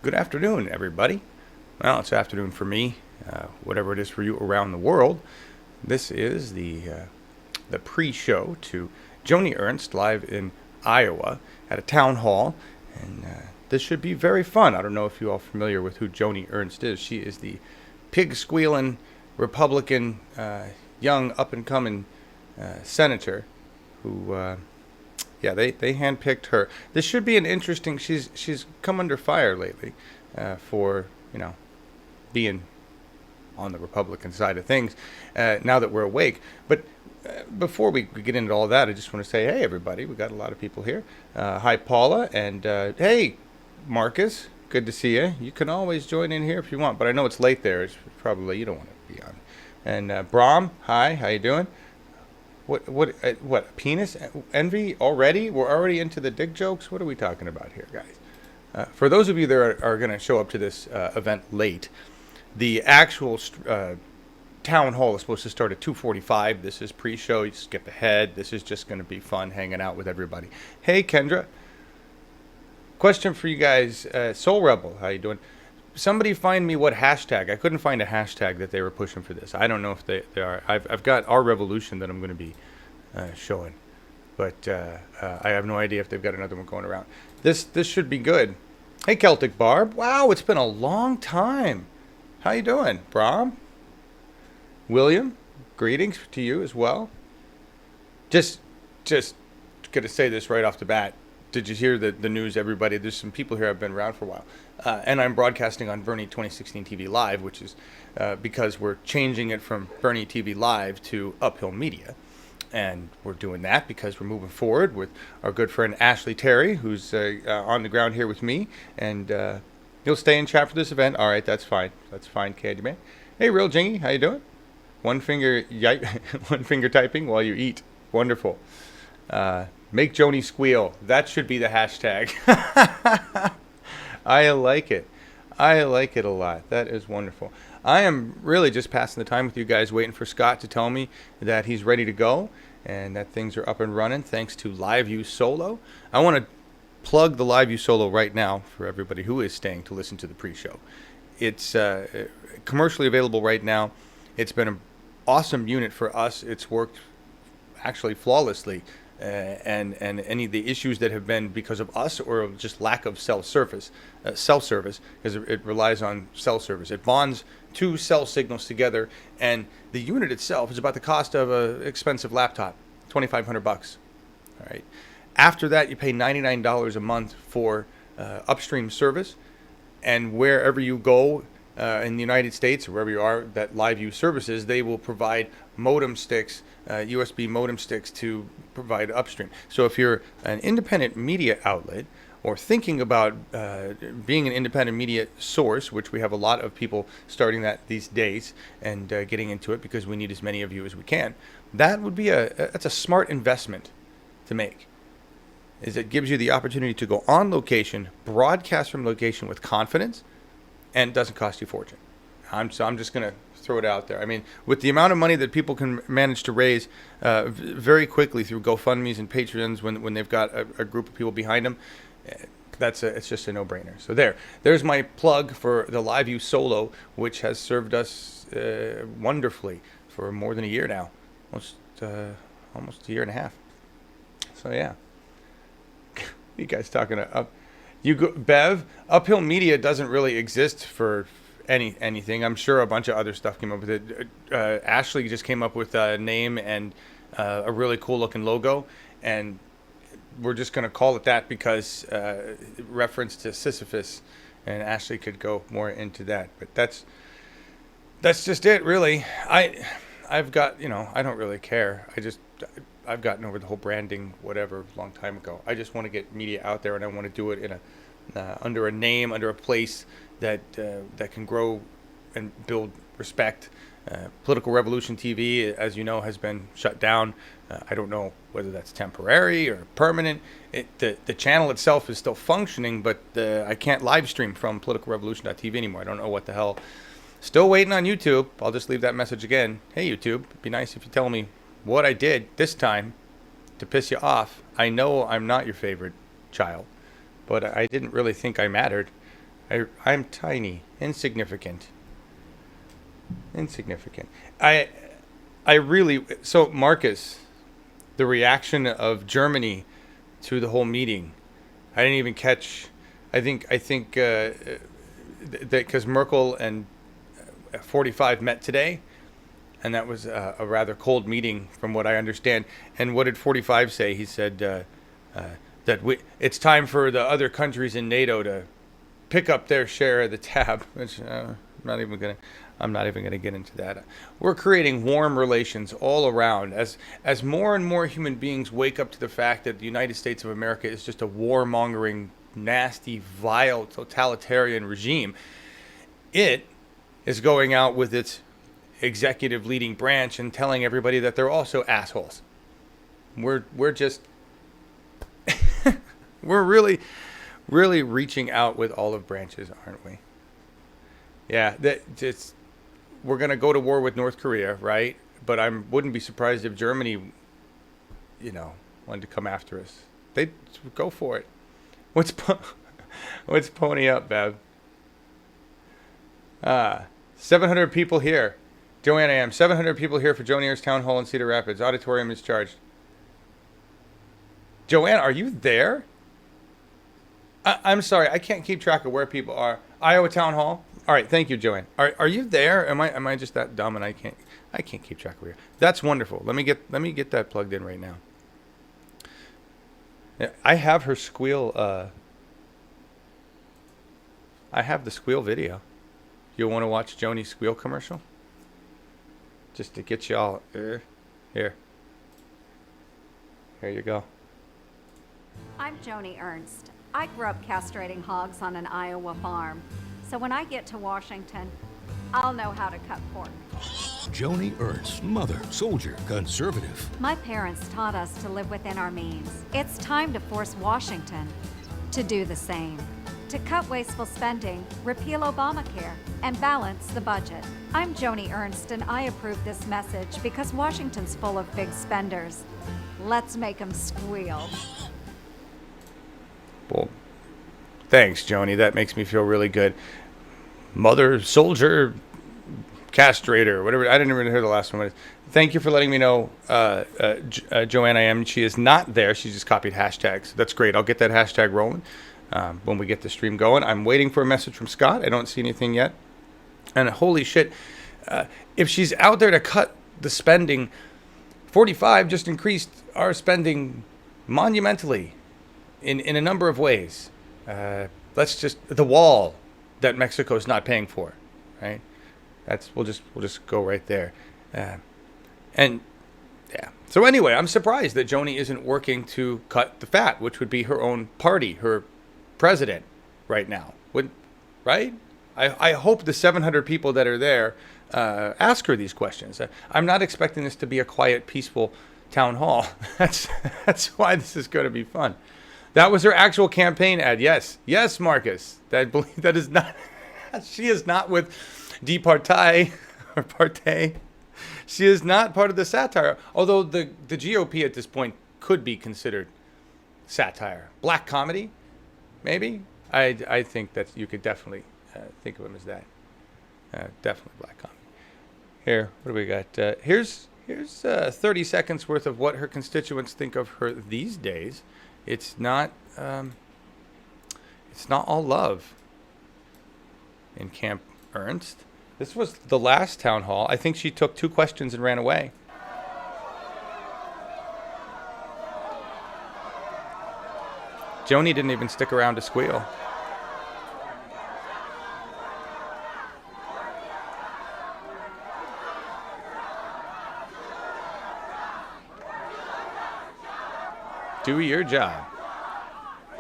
Good afternoon, everybody. Well, it's afternoon for me, whatever it is for you around the world. This is the pre-show to Joni Ernst live in Iowa at a town hall, and this should be very fun. I don't know if you all are familiar with who Joni Ernst is. She is the pig-squealing Republican, young up-and-coming senator who. They handpicked her. This should be an interesting. She's come under fire lately for being on the Republican side of things. Now that we're awake, but before we get into all that, I just want to say, hey everybody, we got a lot of people here. Hi Paula, and hey Marcus, good to see you. You can always join in here if you want, but I know it's late there. It's probably you don't want to be on. And Brahm, hi, how you doing? What? Penis envy already? We're already into the dick jokes? What are we talking about here, guys? For those of you that are going to show up to this event late, the actual town hall is supposed to start at 2:45. This is pre-show. You skip ahead. This is just going to be fun hanging out with everybody. Hey, Kendra. Question for you guys. Soul Rebel, how you doing? Somebody find me what hashtag. I couldn't find a hashtag that they were pushing for this. I don't know if they are. I've got Our Revolution that I'm going to be showing, but I have no idea if they've got another one going around. This should be good. Hey, Celtic Barb. Wow, it's been a long time. How you doing, Brahm? William, greetings to you as well. Just gonna say this right off the bat. Did you hear the news, everybody? There's some people here I've been around for a while. And I'm broadcasting on Bernie 2016 TV Live, which is because we're changing it from Bernie TV Live to Uphill Media. And we're doing that because we're moving forward with our good friend Ashley Terry, who's on the ground here with me. And he'll stay in chat for this event. All right, that's fine. That's fine, Candyman. Hey, Real Jingy, how you doing? One finger typing while you eat. Wonderful. Make Joni squeal. That should be the hashtag. I like it. I like it a lot. That is wonderful. I am really just passing the time with you guys, waiting for Scott to tell me that he's ready to go and that things are up and running thanks to LiveU Solo. I want to plug the LiveU Solo right now for everybody who is staying to listen to the pre-show. It's commercially available right now. It's been an awesome unit for us. It's worked actually flawlessly. And any of the issues that have been because of us or just lack of cell service, because it relies on cell service. It bonds two cell signals together, and the unit itself is about the cost of an expensive laptop, $2,500. All right. After that, you pay $99 a month for upstream service, and wherever you go in the United States or wherever you are that LiveU services, they will provide modem sticks, USB modem sticks to provide upstream. So if you're an independent media outlet or thinking about being an independent media source, which we have a lot of people starting that these days and getting into it because we need as many of you as we can, that would be that's a smart investment to make. Is it gives you the opportunity to go on location, broadcast from location with confidence, and it doesn't cost you a fortune. I'm just going to throw it out there. I mean, with the amount of money that people can manage to raise very quickly through GoFundMes and Patreons when they've got a group of people behind them, it's just a no-brainer. So there's my plug for the LiveU Solo, which has served us wonderfully for more than a year now, almost a year and a half. So yeah, you guys talking up? Bev, Uphill Media doesn't really exist for anything. I'm sure a bunch of other stuff came up with it. Ashley just came up with a name and a really cool looking logo, and we're just going to call it that because reference to Sisyphus, and Ashley could go more into that. But that's just it, really. I've got, I don't really care. I've gotten over the whole branding, whatever, a long time ago. I just want to get media out there, and I want to do it in under a name, under a place that can grow and build respect. Political Revolution TV, as you know, has been shut down. I don't know whether that's temporary or permanent. The channel itself is still functioning, but I can't live stream from politicalrevolution.tv anymore. I don't know what the hell. Still waiting on YouTube. I'll just leave that message again. Hey, YouTube, it'd be nice if you tell me what I did this time to piss you off. I know I'm not your favorite child, but I didn't really think I mattered. I'm tiny, insignificant. Insignificant. I really, so Marcus, the reaction of Germany to the whole meeting, I didn't even catch. I think that because Merkel and 45 met today, and that was a rather cold meeting from what I understand. And what did 45 say? He said that it's time for the other countries in NATO to pick up their share of the tab, which I'm not even gonna get into that. We're creating warm relations all around as more and more human beings wake up to the fact that the United States of America is just a warmongering, nasty, vile, totalitarian regime. It is going out with its executive leading branch and telling everybody that they're also assholes. We're just we're really reaching out with olive branches, aren't we? Yeah, we're going to go to war with North Korea, right? But I wouldn't be surprised if Germany, wanted to come after us. They'd go for it. What's pony up, Bev? 700 people here. Joanne, I am. 700 people here for Joni Ernst Town Hall in Cedar Rapids. Auditorium is charged. Joanne, are you there? I'm sorry, I can't keep track of where people are. Iowa Town Hall. All right, thank you, Joanne. Are you there? Am I just that dumb and I can't keep track of where? That's wonderful. Let me get that plugged in right now. Yeah, I have her squeal. I have the squeal video. You'll want to watch Joni's squeal commercial? Just to get y'all here. Here you go. I'm Joni Ernst. I grew up castrating hogs on an Iowa farm. So when I get to Washington, I'll know how to cut pork. Joni Ernst, mother, soldier, conservative. My parents taught us to live within our means. It's time to force Washington to do the same. To cut wasteful spending, repeal Obamacare, and balance the budget. I'm Joni Ernst, and I approve this message because Washington's full of big spenders. Let's make them squeal. Well, thanks, Joni. That makes me feel really good. Mother, soldier, castrator, whatever. I didn't even hear the last one. Thank you for letting me know, Joanne. I am. She is not there. She just copied hashtags. That's great. I'll get that hashtag rolling when we get the stream going. I'm waiting for a message from Scott. I don't see anything yet. And holy shit, if she's out there to cut the spending, 45 just increased our spending monumentally in a number of ways. Let's just the wall that Mexico's not paying for, right? We'll just go right there, and yeah. So anyway, I'm surprised that Joni isn't working to cut the fat, which would be her own party, her president, right now. Right? I hope the 700 people that are there ask her these questions. I'm not expecting this to be a quiet, peaceful town hall. That's why this is going to be fun. That was her actual campaign ad. Yes, Marcus. That is not. She is not with Departei or Partei. She is not part of the satire. Although the GOP at this point could be considered satire, black comedy, maybe. I think that you could definitely think of them as that. Definitely black comedy. Here, what do we got? Here's 30 seconds worth of what her constituents think of her these days. It's not all love in Camp Ernst. This was the last town hall. I think she took 2 questions and ran away. Joni didn't even stick around to squeal. Do your job.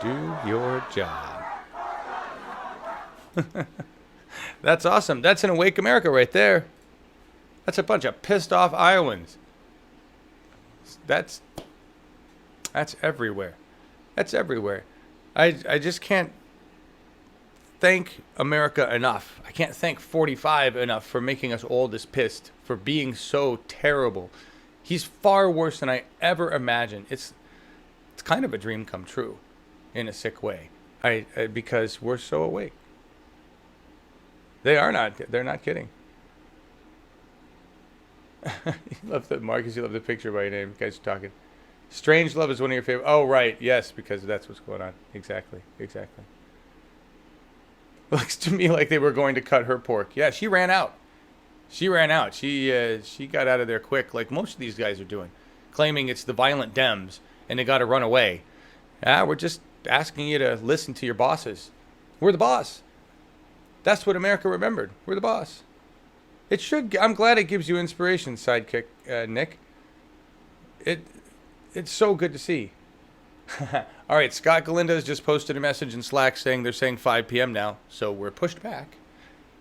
Do your job. That's awesome. That's an Awake America right there. That's a bunch of pissed off Iowans. That's everywhere. That's everywhere. I just can't thank America enough. I can't thank 45 enough for making us all this pissed, for being so terrible. He's far worse than I ever imagined. It's kind of a dream come true in a sick way. Because we're so awake. They are not. They're not kidding. You love the Marcus. You love the picture by your name. You guys are talking. Strange Love is one of your favorite. Oh, right. Yes, because that's what's going on. Exactly. Exactly. Looks to me like they were going to cut her pork. Yeah, she ran out. She ran out. She got out of there quick, like most of these guys are doing, claiming it's the violent Dems and they got to run away. We're just asking you to listen to your bosses. We're the boss. That's what America remembered. We're the boss. It should. I'm glad it gives you inspiration, sidekick Nick. It's so good to see. All right, Scott Galindez just posted a message in Slack saying they're saying 5 p.m. now, so we're pushed back.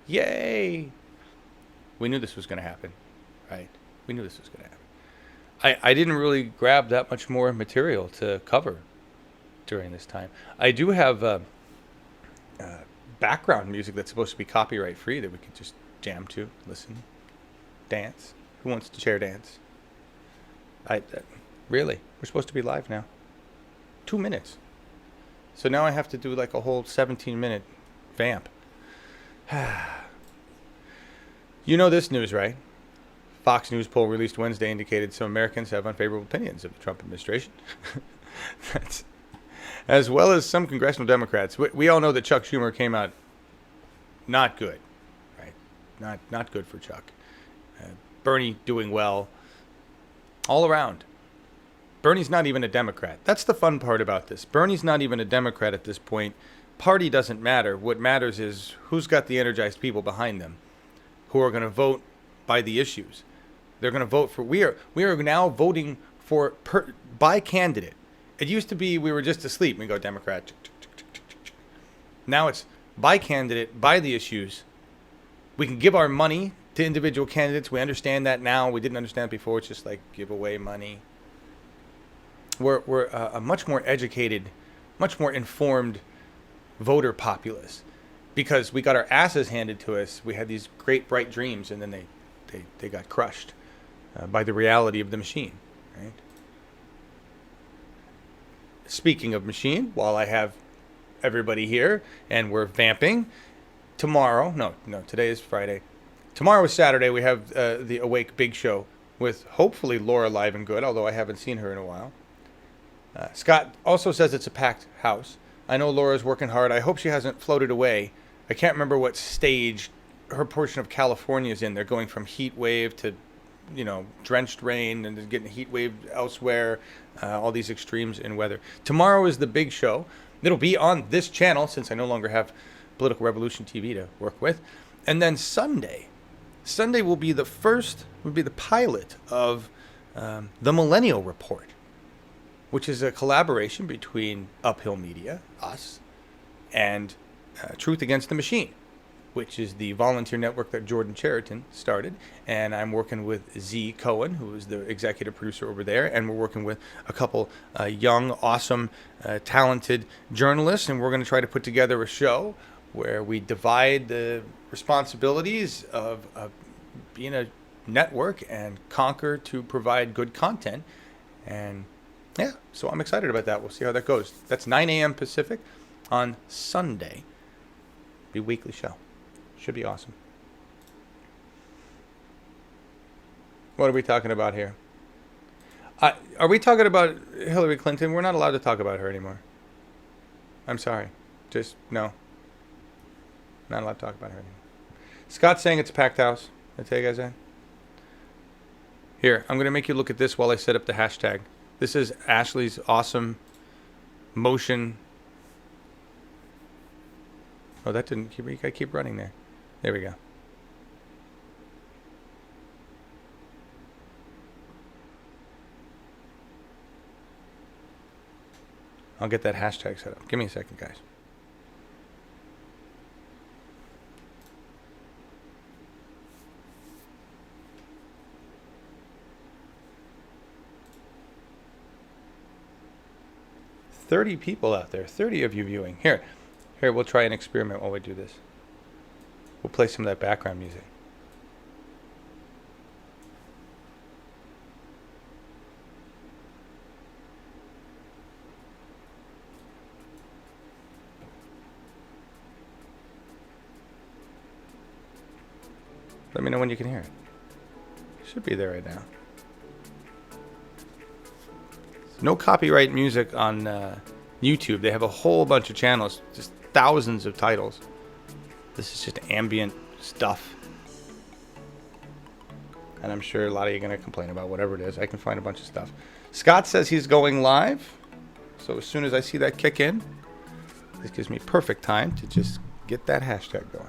Yay! We knew this was going to happen, right? We knew this was going to happen. I didn't really grab that much more material to cover during this time. I do have background music that's supposed to be copyright free that we could just jam to, listen, dance. Who wants to chair dance? Really? We're supposed to be live now. 2 minutes. So now I have to do like a whole 17-minute vamp. You know this news, right? Fox News poll released Wednesday indicated some Americans have unfavorable opinions of the Trump administration. That's, as well as some congressional Democrats. We all know that Chuck Schumer came out not good, right? Not good for Chuck. Bernie doing well. All around. Bernie's not even a Democrat. That's the fun part about this. Bernie's not even a Democrat at this point. Party doesn't matter. What matters is who's got the energized people behind them who are going to vote by the issues. They're going to vote for... We are now voting for by candidate. It used to be we were just asleep. We go Democrat. Now it's by candidate, by the issues. We can give our money to individual candidates. We understand that now. We didn't understand it before. It's just like give away money. We're a much more educated, much more informed voter populace because we got our asses handed to us. We had these great, bright dreams, and then they got crushed by the reality of the machine, right? Speaking of machine, while I have everybody here and we're vamping, tomorrow, no, today is Friday. Tomorrow is Saturday. We have the Awake Big Show with hopefully Laura live and good, although I haven't seen her in a while. Scott also says it's a packed house. I know Laura's working hard. I hope she hasn't floated away. I can't remember what stage her portion of California is in. They're going from heat wave to, drenched rain, and they're getting heat wave elsewhere. All these extremes in weather. Tomorrow is the big show. It'll be on this channel since I no longer have Political Revolution TV to work with. And then Sunday will be the pilot of the Millennial Report, which is a collaboration between Uphill Media, us, and Truth Against the Machine, which is the volunteer network that Jordan Cheriton started. And I'm working with Z Cohen, who is the executive producer over there, and we're working with a couple young, awesome, talented journalists, and we're going to try to put together a show where we divide the responsibilities of being a network and conquer to provide good content. And yeah, so I'm excited about that. We'll see how that goes. That's 9 a.m. Pacific on Sunday. Be a weekly show. Should be awesome. What are we talking about here? Are we talking about Hillary Clinton? We're not allowed to talk about her anymore. I'm sorry. Just, no. Not allowed to talk about her anymore. Scott's saying it's a packed house. Did I tell you guys that? Here, I'm going to make you look at this while I set up the hashtag. This is Ashley's awesome motion. Oh, that didn't keep. You gotta keep running there. There we go. I'll get that hashtag set up. Give me a second, guys. $30 people out there. 30 of you viewing. Here, we'll try an experiment while we do this. We'll play some of that background music. Let me know when you can hear it. Should be there right now. No copyright music on YouTube. They have a whole bunch of channels, just thousands of titles. This is just ambient stuff. And I'm sure a lot of you are going to complain about whatever it is. I can find a bunch of stuff. Scott says he's going live. So as soon as I see that kick in, this gives me perfect time to just get that hashtag going.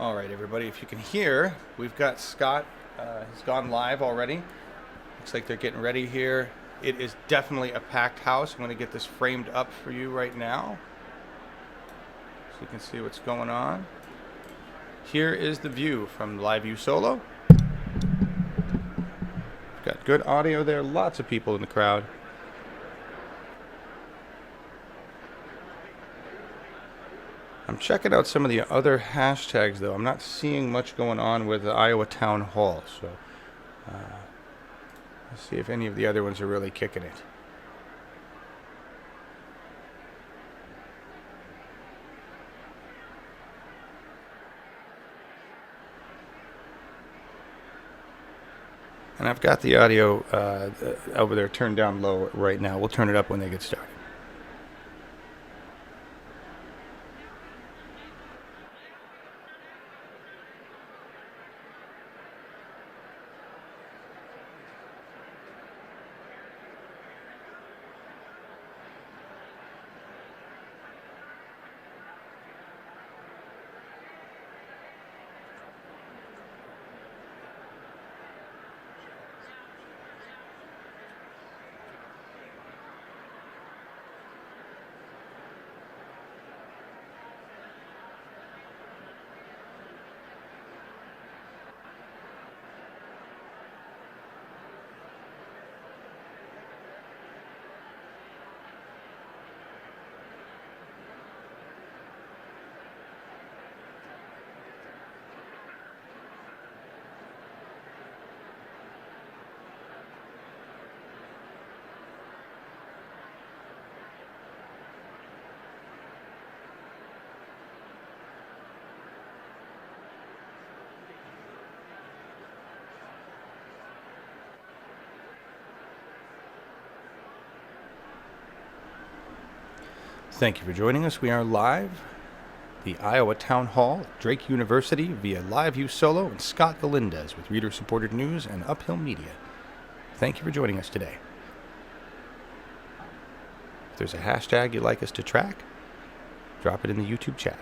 All right, everybody, if you can hear, we've got Scott. He's gone live already. Looks like they're getting ready here. It is definitely a packed house. I'm going to get this framed up for you right now so you can see what's going on. Here is the view from LiveU Solo. Got good audio there. Lots of people in the crowd. I'm checking out some of the other hashtags, though. I'm not seeing much going on with the Iowa Town Hall, so let's see if any of the other ones are really kicking it. And I've got the audio over there turned down low right now. We'll turn it up when they get started. Thank you for joining us. We are live, the Iowa Town Hall, Drake University, via LiveU Solo and Scott Galindez with reader-supported news and Uphill Media. Thank you for joining us today. If there's a hashtag you'd like us to track, drop it in the YouTube chat.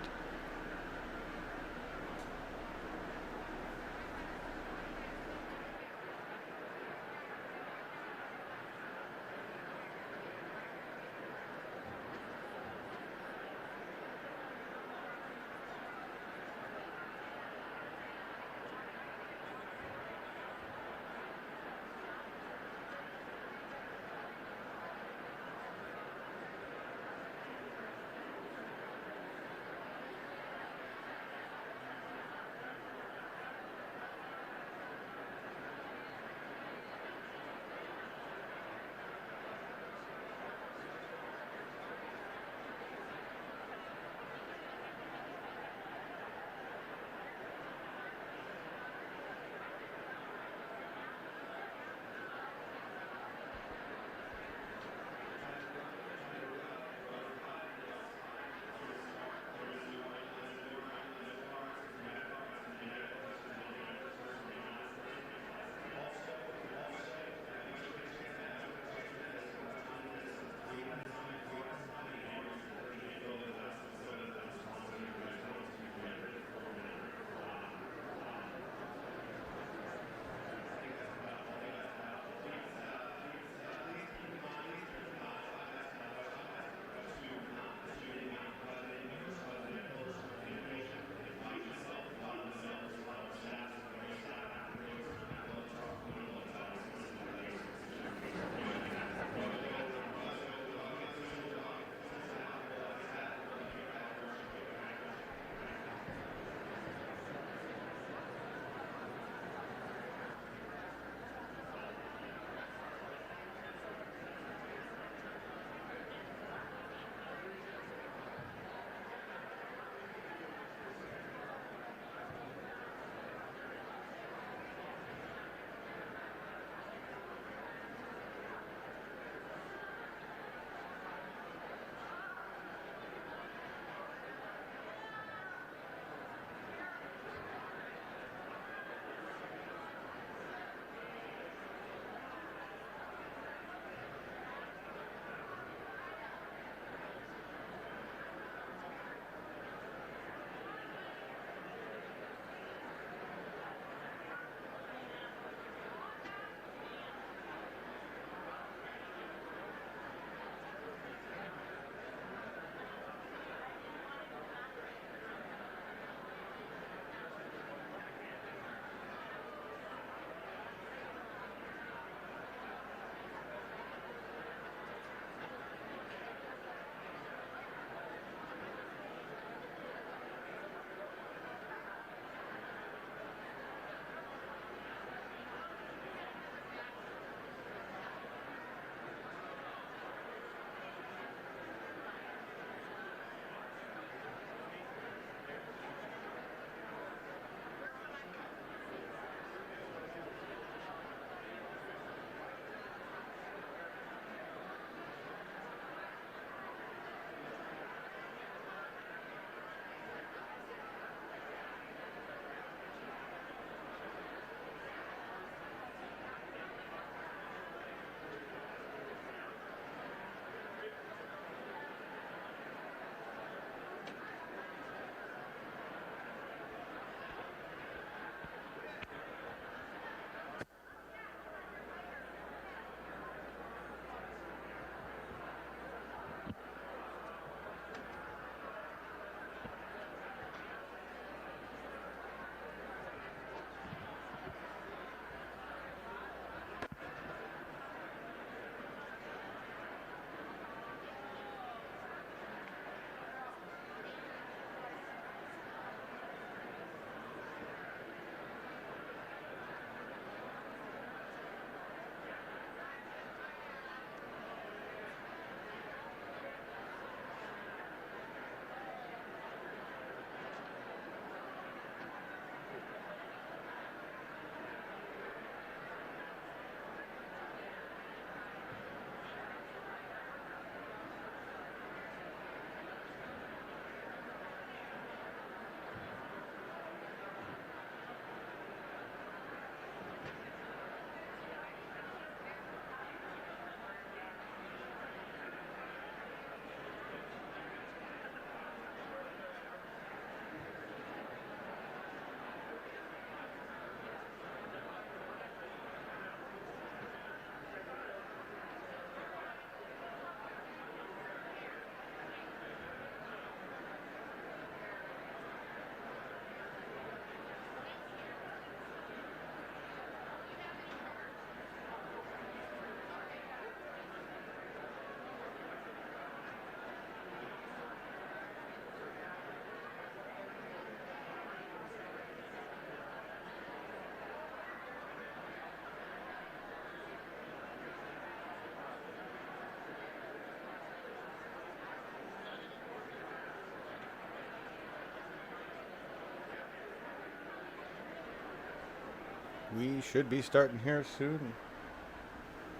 We should be starting here soon.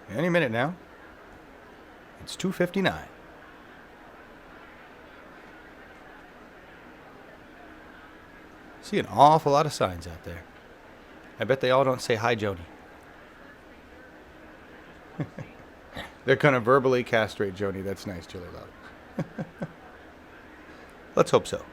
Any minute now. It's 2:59. See an awful lot of signs out there. I bet they all don't say hi, Joni. They're going to verbally castrate Joni. That's nice, Julie Love. Let's hope so.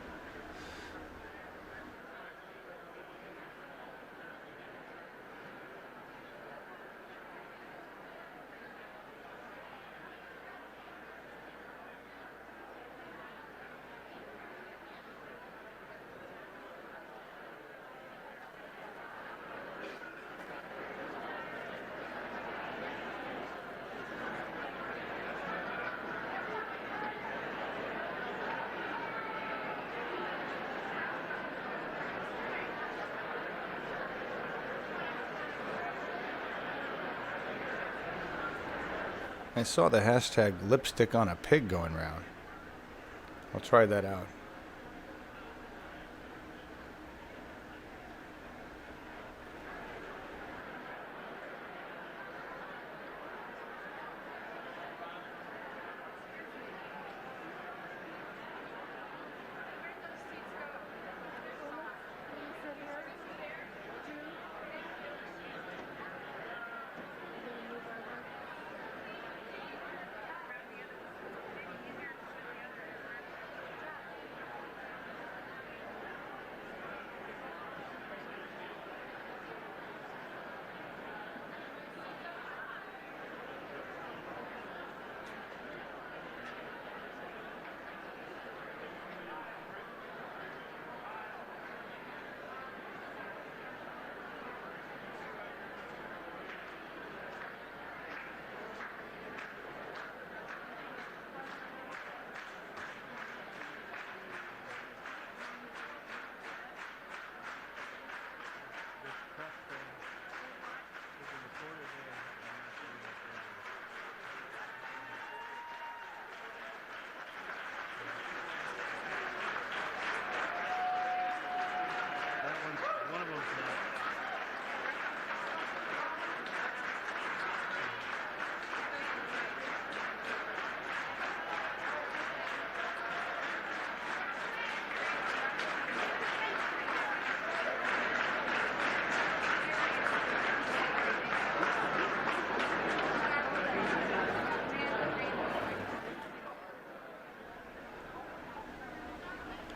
I saw the hashtag lipstick on a pig going around. I'll try that out.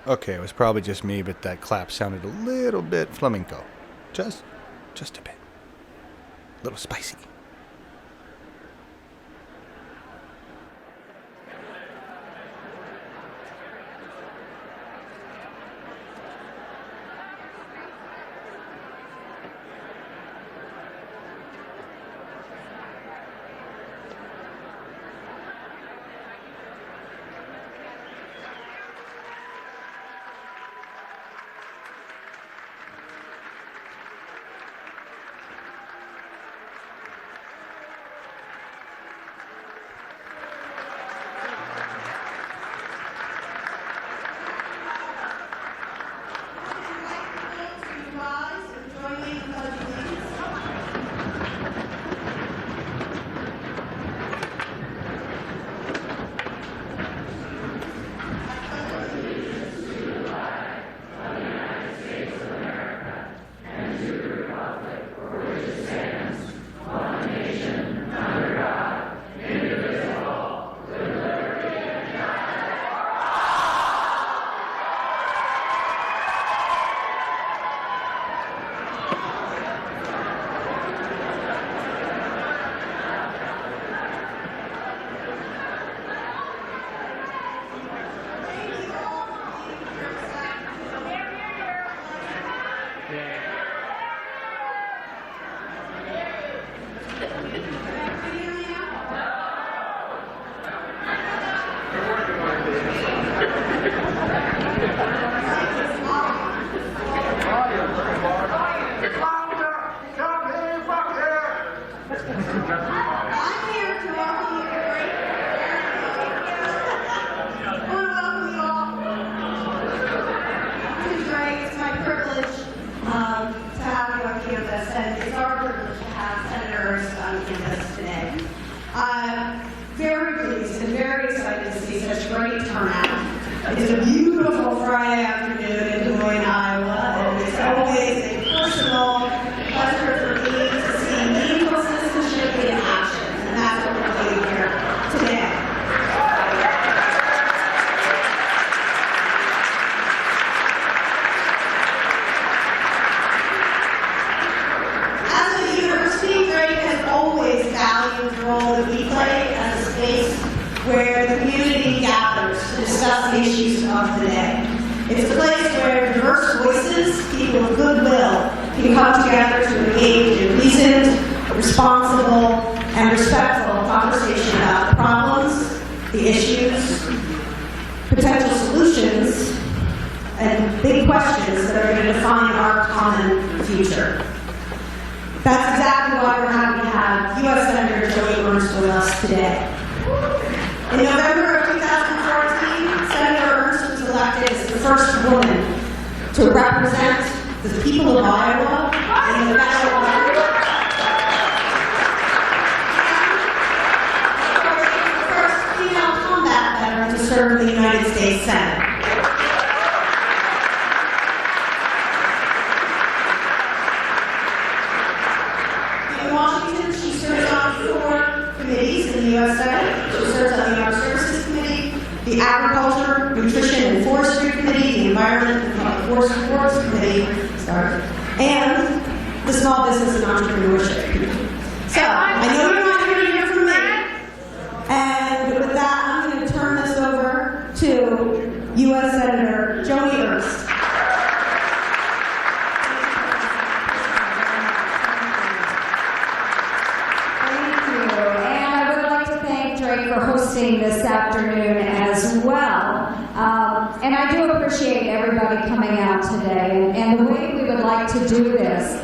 Okay, it was probably just me, but that clap sounded a little bit flamenco. Just a bit. A little spicy. Very pleased and very excited to see such great turnout. It's a beautiful Friday afternoon in Des Moines, Iowa, and it's always a personal pleasure for me to see meaningful citizenship in action, and that's what we're doing here today. As a university, Drake has always valued the role that we play as a space where the community gathers to discuss the issues of the day. It's a place where diverse voices, people of goodwill, can come together to engage in reasoned, responsible, and respectful conversation about the problems, the issues, potential solutions, and big questions that are going to define our common future. That's exactly why we're happy to have U.S. Senator Joni Ernst with us today. In November of 2014, Senator Ernst was elected as the first woman to represent the people of Iowa in the federal government. The first female combat veteran to serve in the United States Senate. In Washington, she serves on 4 committees in the U.S. Senate. She serves on the Armed Services Committee, the Agriculture, Nutrition, and Forestry Committee, the Environment and Public Works Committee, and the Small Business and Entrepreneurship Committee. So, I know you're not here to hear from me. And with that, I'm going to turn this over to U.S. Senator Joni Ernst. For hosting this afternoon as well. And I do appreciate everybody coming out today. And the way we would like to do this,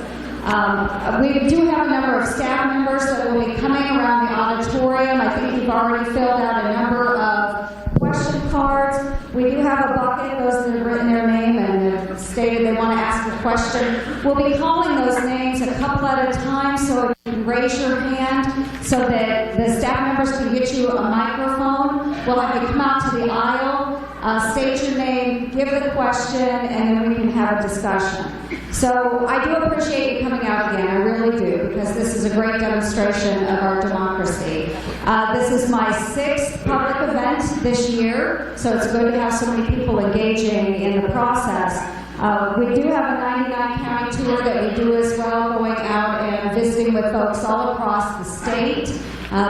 we do have a number of staff members that will be coming around the auditorium. I think you've already filled out a number of question cards. We do have a bucket, those that have written their name and have stated they want to ask a question. We'll be calling those names a couple at a time, so you can raise your hand so that the staff members can get you a microphone. We'll have you come out to the aisle, state your name, give the question, and then we can have a discussion. So I do appreciate you coming out again, I really do, because this is a great demonstration of our democracy. This is my 6th public event this year, so it's good to have so many people engaging in the process. We do have a 99-county tour that we do as well, going out and visiting with folks all across the state.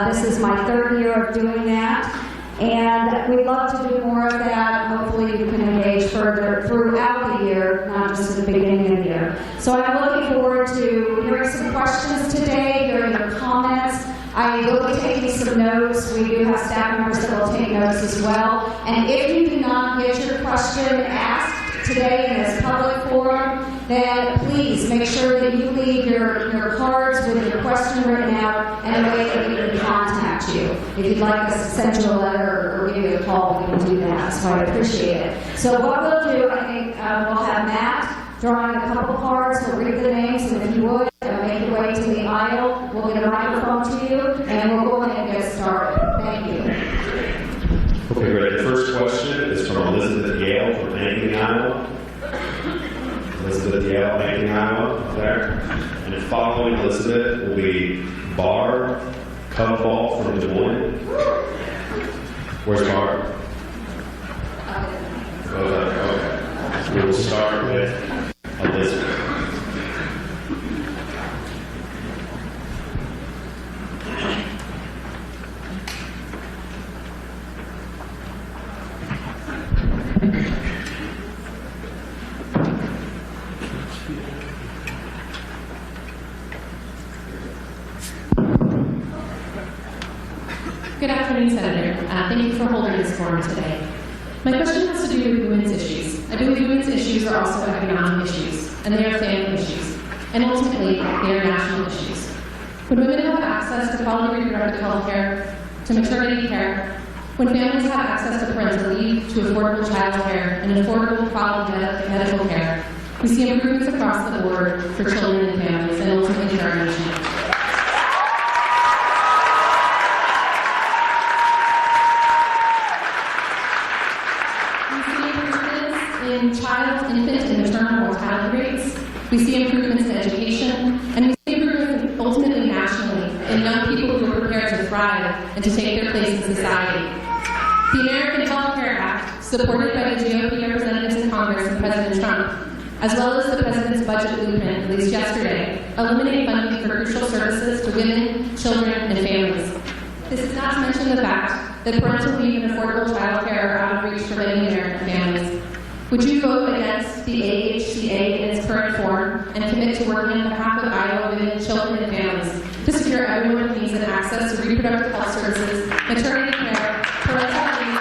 This is my 3rd year of doing that. And we'd love to do more of that. Hopefully you can engage further throughout the year, not just at the beginning of the year. So I'm looking forward to hearing some questions today, hearing your comments. I will be taking some notes. We do have staff members that will take notes as well. And if you do not get your question asked today in this public forum, then please make sure that you leave your cards with your question written out and a way that we can contact you. If you'd like us to send you a letter or give you a call, we can do that. So I appreciate it. So what we'll do, I think we'll have Matt drawing a couple cards. We'll read the names, and if you would, make your way to the aisle. We'll get a microphone to you, and we'll go ahead and get started. Thank you. Okay, great. The first question is from Elizabeth Yale from Vamping, Iowa. Elizabeth Yale, Vamping, Iowa, there. And following Elizabeth will be Barb Cuball from Des Moines. Where's Barb? Okay. So we will start with Elizabeth. Good afternoon, Senator. Thank you for holding this forum today. My question has to do with women's issues. I believe women's issues are also economic issues, and they are family issues, and ultimately, they are national issues. When women have access to quality reproductive health care, to maternity care, when families have access to parental leave, to affordable child care, and affordable quality medical care, we see improvements across the board for children and families, and ultimately for our nation. We see improvements in education, and we see improvements ultimately nationally in young people who are prepared to thrive and to take their place in society. The American Health Care Act, supported by the GOP representatives in Congress and President Trump, as well as the President's budget blueprint released yesterday, eliminate funding for crucial services to women, children, and families. This is not to mention the fact that parental leave and affordable child care are out of reach for many American families. Would you vote against the AHCA in its current form and commit to working on behalf of Iowa women, children, and families to secure everyone who needs an access to reproductive health services, maternity care, parental leave,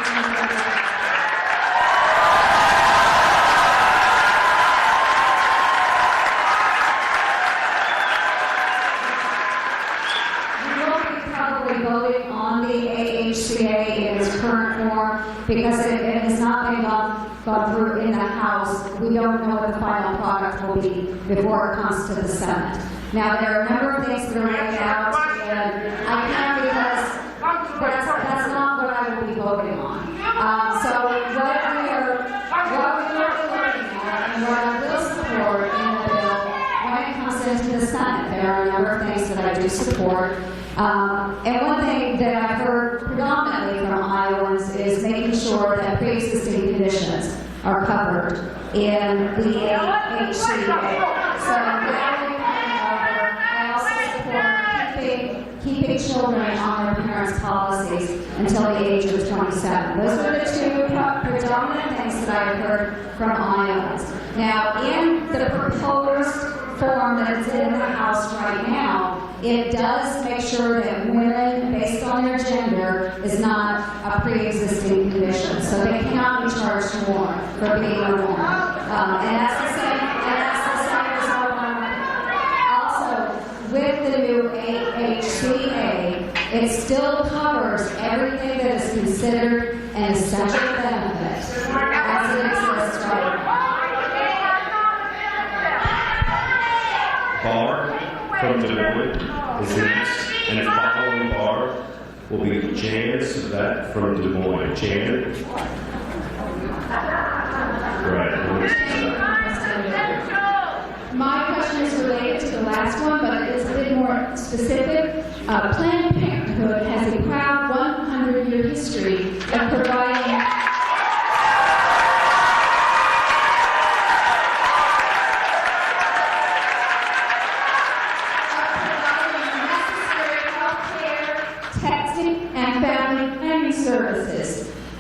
and voting on the AHCA in its current form because it has not been gone through in the House. We don't know what the final product will be before it comes to the Senate. Now, there are a number of things that are laid out, and I can't because that's not what I will be voting on. So what we are looking at and what I will support in the bill when it comes into the Senate, there are a number of things that I do support. And one thing that I've heard predominantly from Iowans is making sure that pre-existing conditions are covered in the AHCA. So I also support keeping children on their parents' policies until the age of 27. Those are the two predominant things that I've heard from Iowans. Now, in the proposed form that is in the House right now, it does make sure that women, based on their gender, is not a pre-existing condition. So they cannot be charged more for being a woman. And that's the same as Obamacare. Also, with the new AHCA, it still covers everything that is considered an essential benefit as it exists right now. Barr from Des Moines is next, and following Barr will be Janet Savette from Des Moines. Janet? Right. My question is related to the last one, but it's a bit more specific. Planned Parenthood has a proud 100-year history of providing services.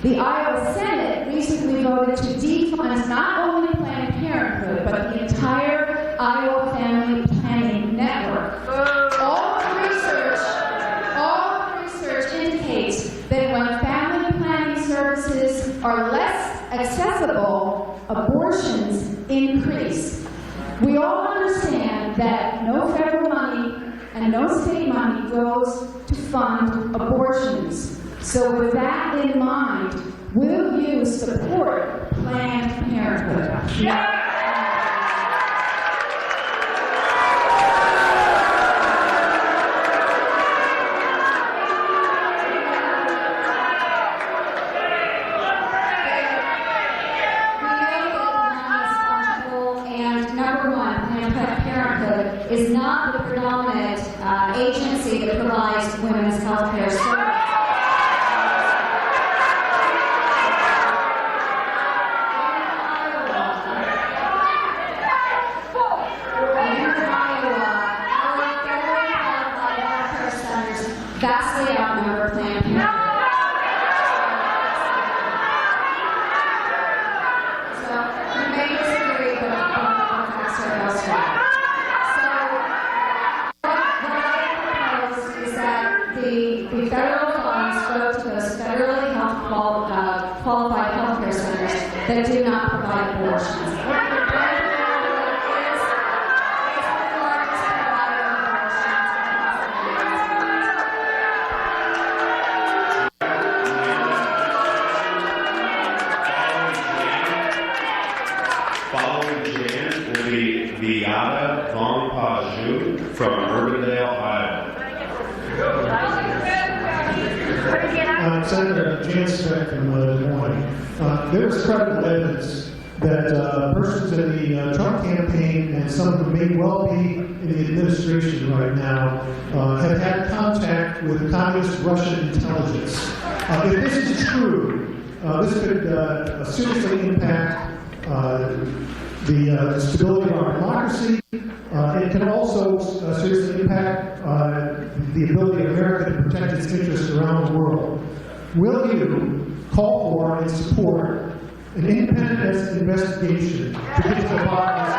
The Iowa Senate recently voted to defund not only Planned Parenthood, but the entire Iowa Family Planning Network. All the research indicates that when family planning services are less accessible, abortions increase. We all understand that no federal money and no state money goes to fund abortions. So with that in mind, will you support Planned Parenthood? And number one, Planned Parenthood is not the predominant agency that provides women's health care services. Vastly outnumber Planned Parenthood. So you may disagree, but facts are elsewhere. So what I propose is that the federal funds go to those federally qualified health care centers that do not provide abortions. From Urbandale, Iowa. Senator Jan Speck from Des Moines. There was credible evidence that persons in the Trump campaign and some of them may well be in the administration right now have had contact with communist Russian intelligence. If this is true, this could seriously impact the stability of our democracy. It can also seriously impact the ability of America to protect its interests around the world. Will you call for and support an independent investigation to get to the bottom of this?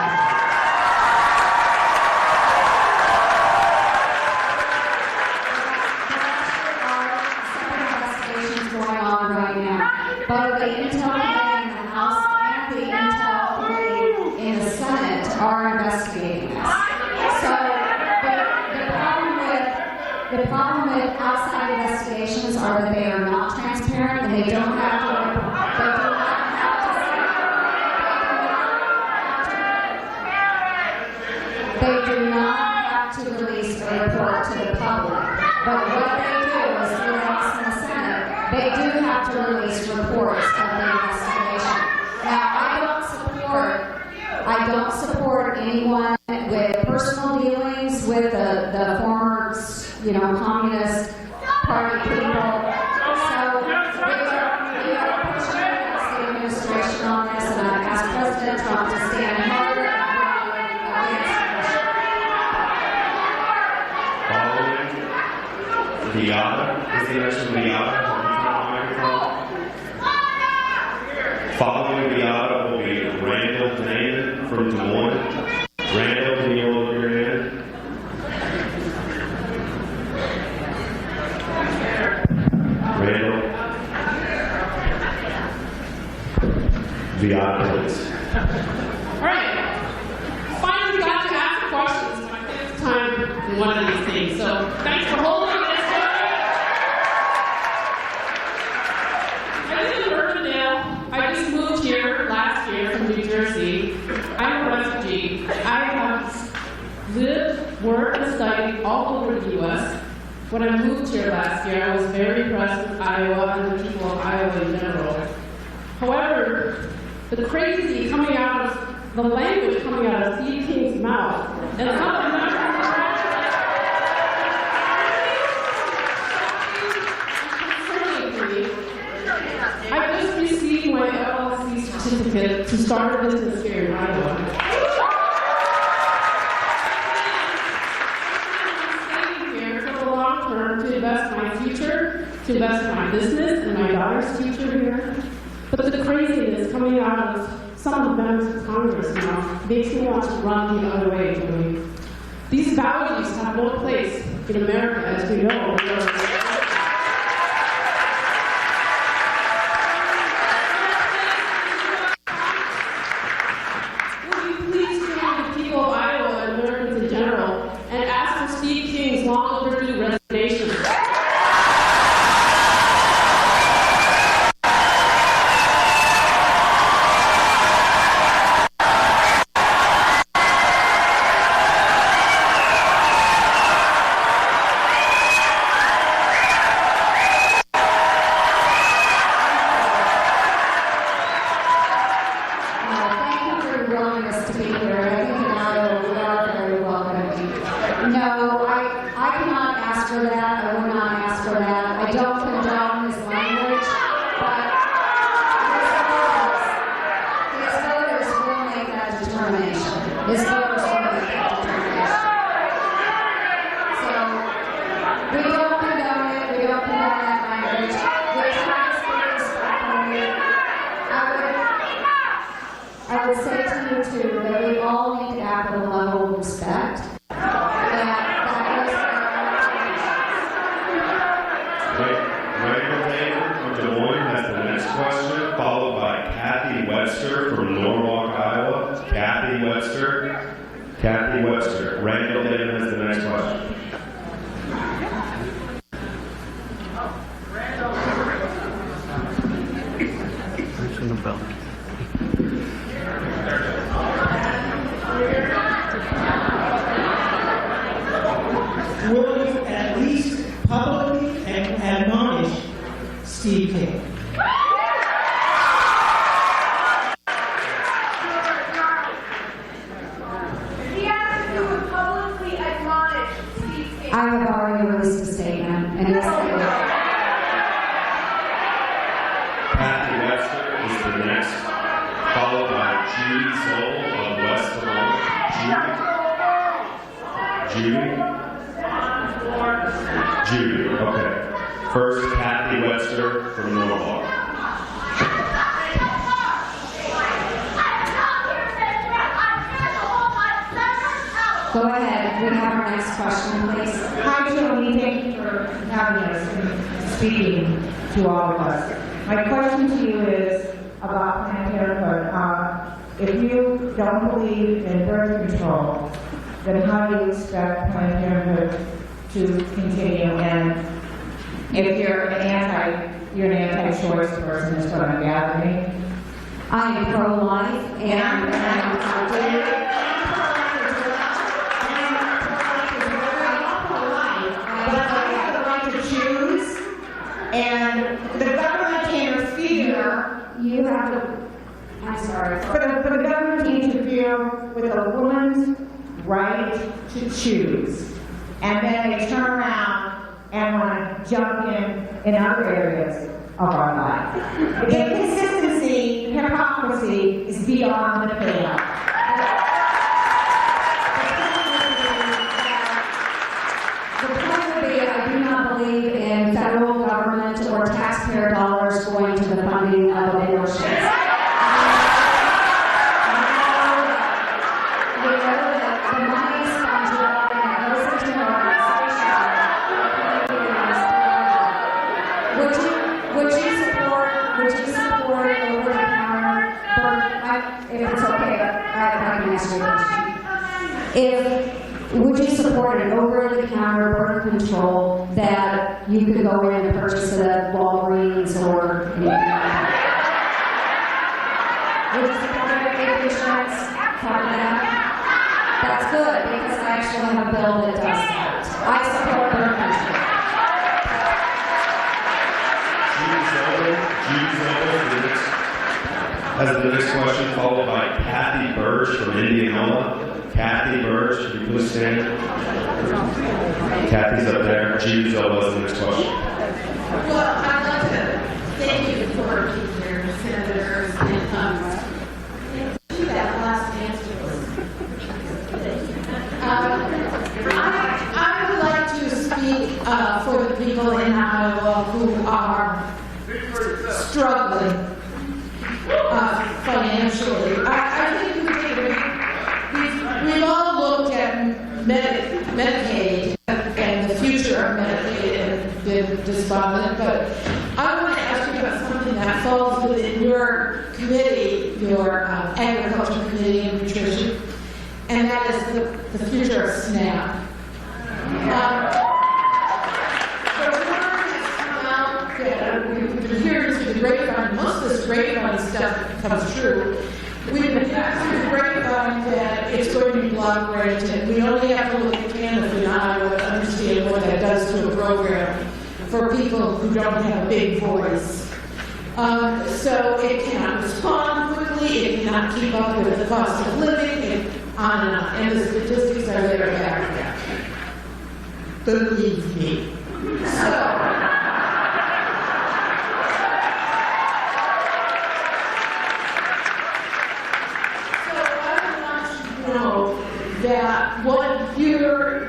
Both the Intel Committee in the House and the Intel Committee in the Senate are investigating this. So the problem with outside investigations are that they are not transparent and they don't have to. They do not have to release a report to the public. But what they do is through the House and the Senate, they do have to release reports of the investigation. Now, I don't support anyone with personal dealings with the former, Communist Party people. So we are pushing against the administration on this, and I've asked President Trump to stand harder against Russia. Viada, is the next one Viada? Following Viada will be Randall Damon from Des Moines. Randall, can you hold up your hand? Randall. Viada, please. All right. Finally got to ask questions. My fifth time in one of these things. So thanks for holding this. I just moved here last year from New Jersey. I'm a refugee. I have lived, worked, and studied all over the U.S. When I moved here last year, I was very impressed with Iowa and the people of Iowa in general. However, the crazy coming out of the language coming out of Steve King's mouth, and some of them I just received my LLC certificate to start a business here in Iowa. I'm staying here for the long term to invest in my future, to invest in my business and my daughter's future here. But the craziness coming out of some of the members of Congress now makes me want to run the other way, Joni. These values have no place in America, as we know. Long overdue resignation. Will you at least publicly admonish Steve King? Judy Zoll of West Vermont. Judy, okay. First, Kathy Webster from Norwalk. Go ahead. We have our next question, please. Hi, Joni. Thank you for having us and speaking to all of us. My question to you is about Planned Parenthood. If you don't believe in birth control, then how do you expect Planned Parenthood to continue? And if you're an anti-choice person, is what I'm gathering. I am pro-life and and the government can interfere. You have to, I'm sorry. For the government to interfere with a woman's right to choose, and then they turn around and want to jump in other areas of our life. The inconsistency, the hypocrisy is beyond the pale. I do not believe in federal government or taxpayer dollars going to the funding of abortions. You know that the money is sponsored and it goes into an organization. Would you support over-the-counter birth? If it's okay, I can ask you a question. Would you support an over-the-counter birth control that you could go in and purchase at Walgreens or anything like that? Would you support it if insurance covered that? That's good, because I actually have a bill that does that. I support birth control. Has the next question, followed by Kathy Birch from Indianola. Kathy Birch, could you please stand? Kathy's up there. Judy Zoll was the next question. Well, I'd like to thank you for being here, Senators, and that last answer was. I would like to speak for the people in Iowa who are struggling financially. I think we've all looked at Medicaid and the future of Medicaid and been despondent, but I want to ask you about something that falls within your committee, your Agriculture Committee and Nutrition, and that is the future of SNAP. The word has come out that we've been hearing through the grapevine. Most of this grapevine stuff comes true. We've been hearing through the grapevine that it's going to be block grant, and we only have to look at Canada in Iowa to understand what that does to a program for people who don't have a big voice. So it cannot respond quickly, it cannot keep up with the cost of living, and on, and the statistics are there to back that. Believe me. So that what you're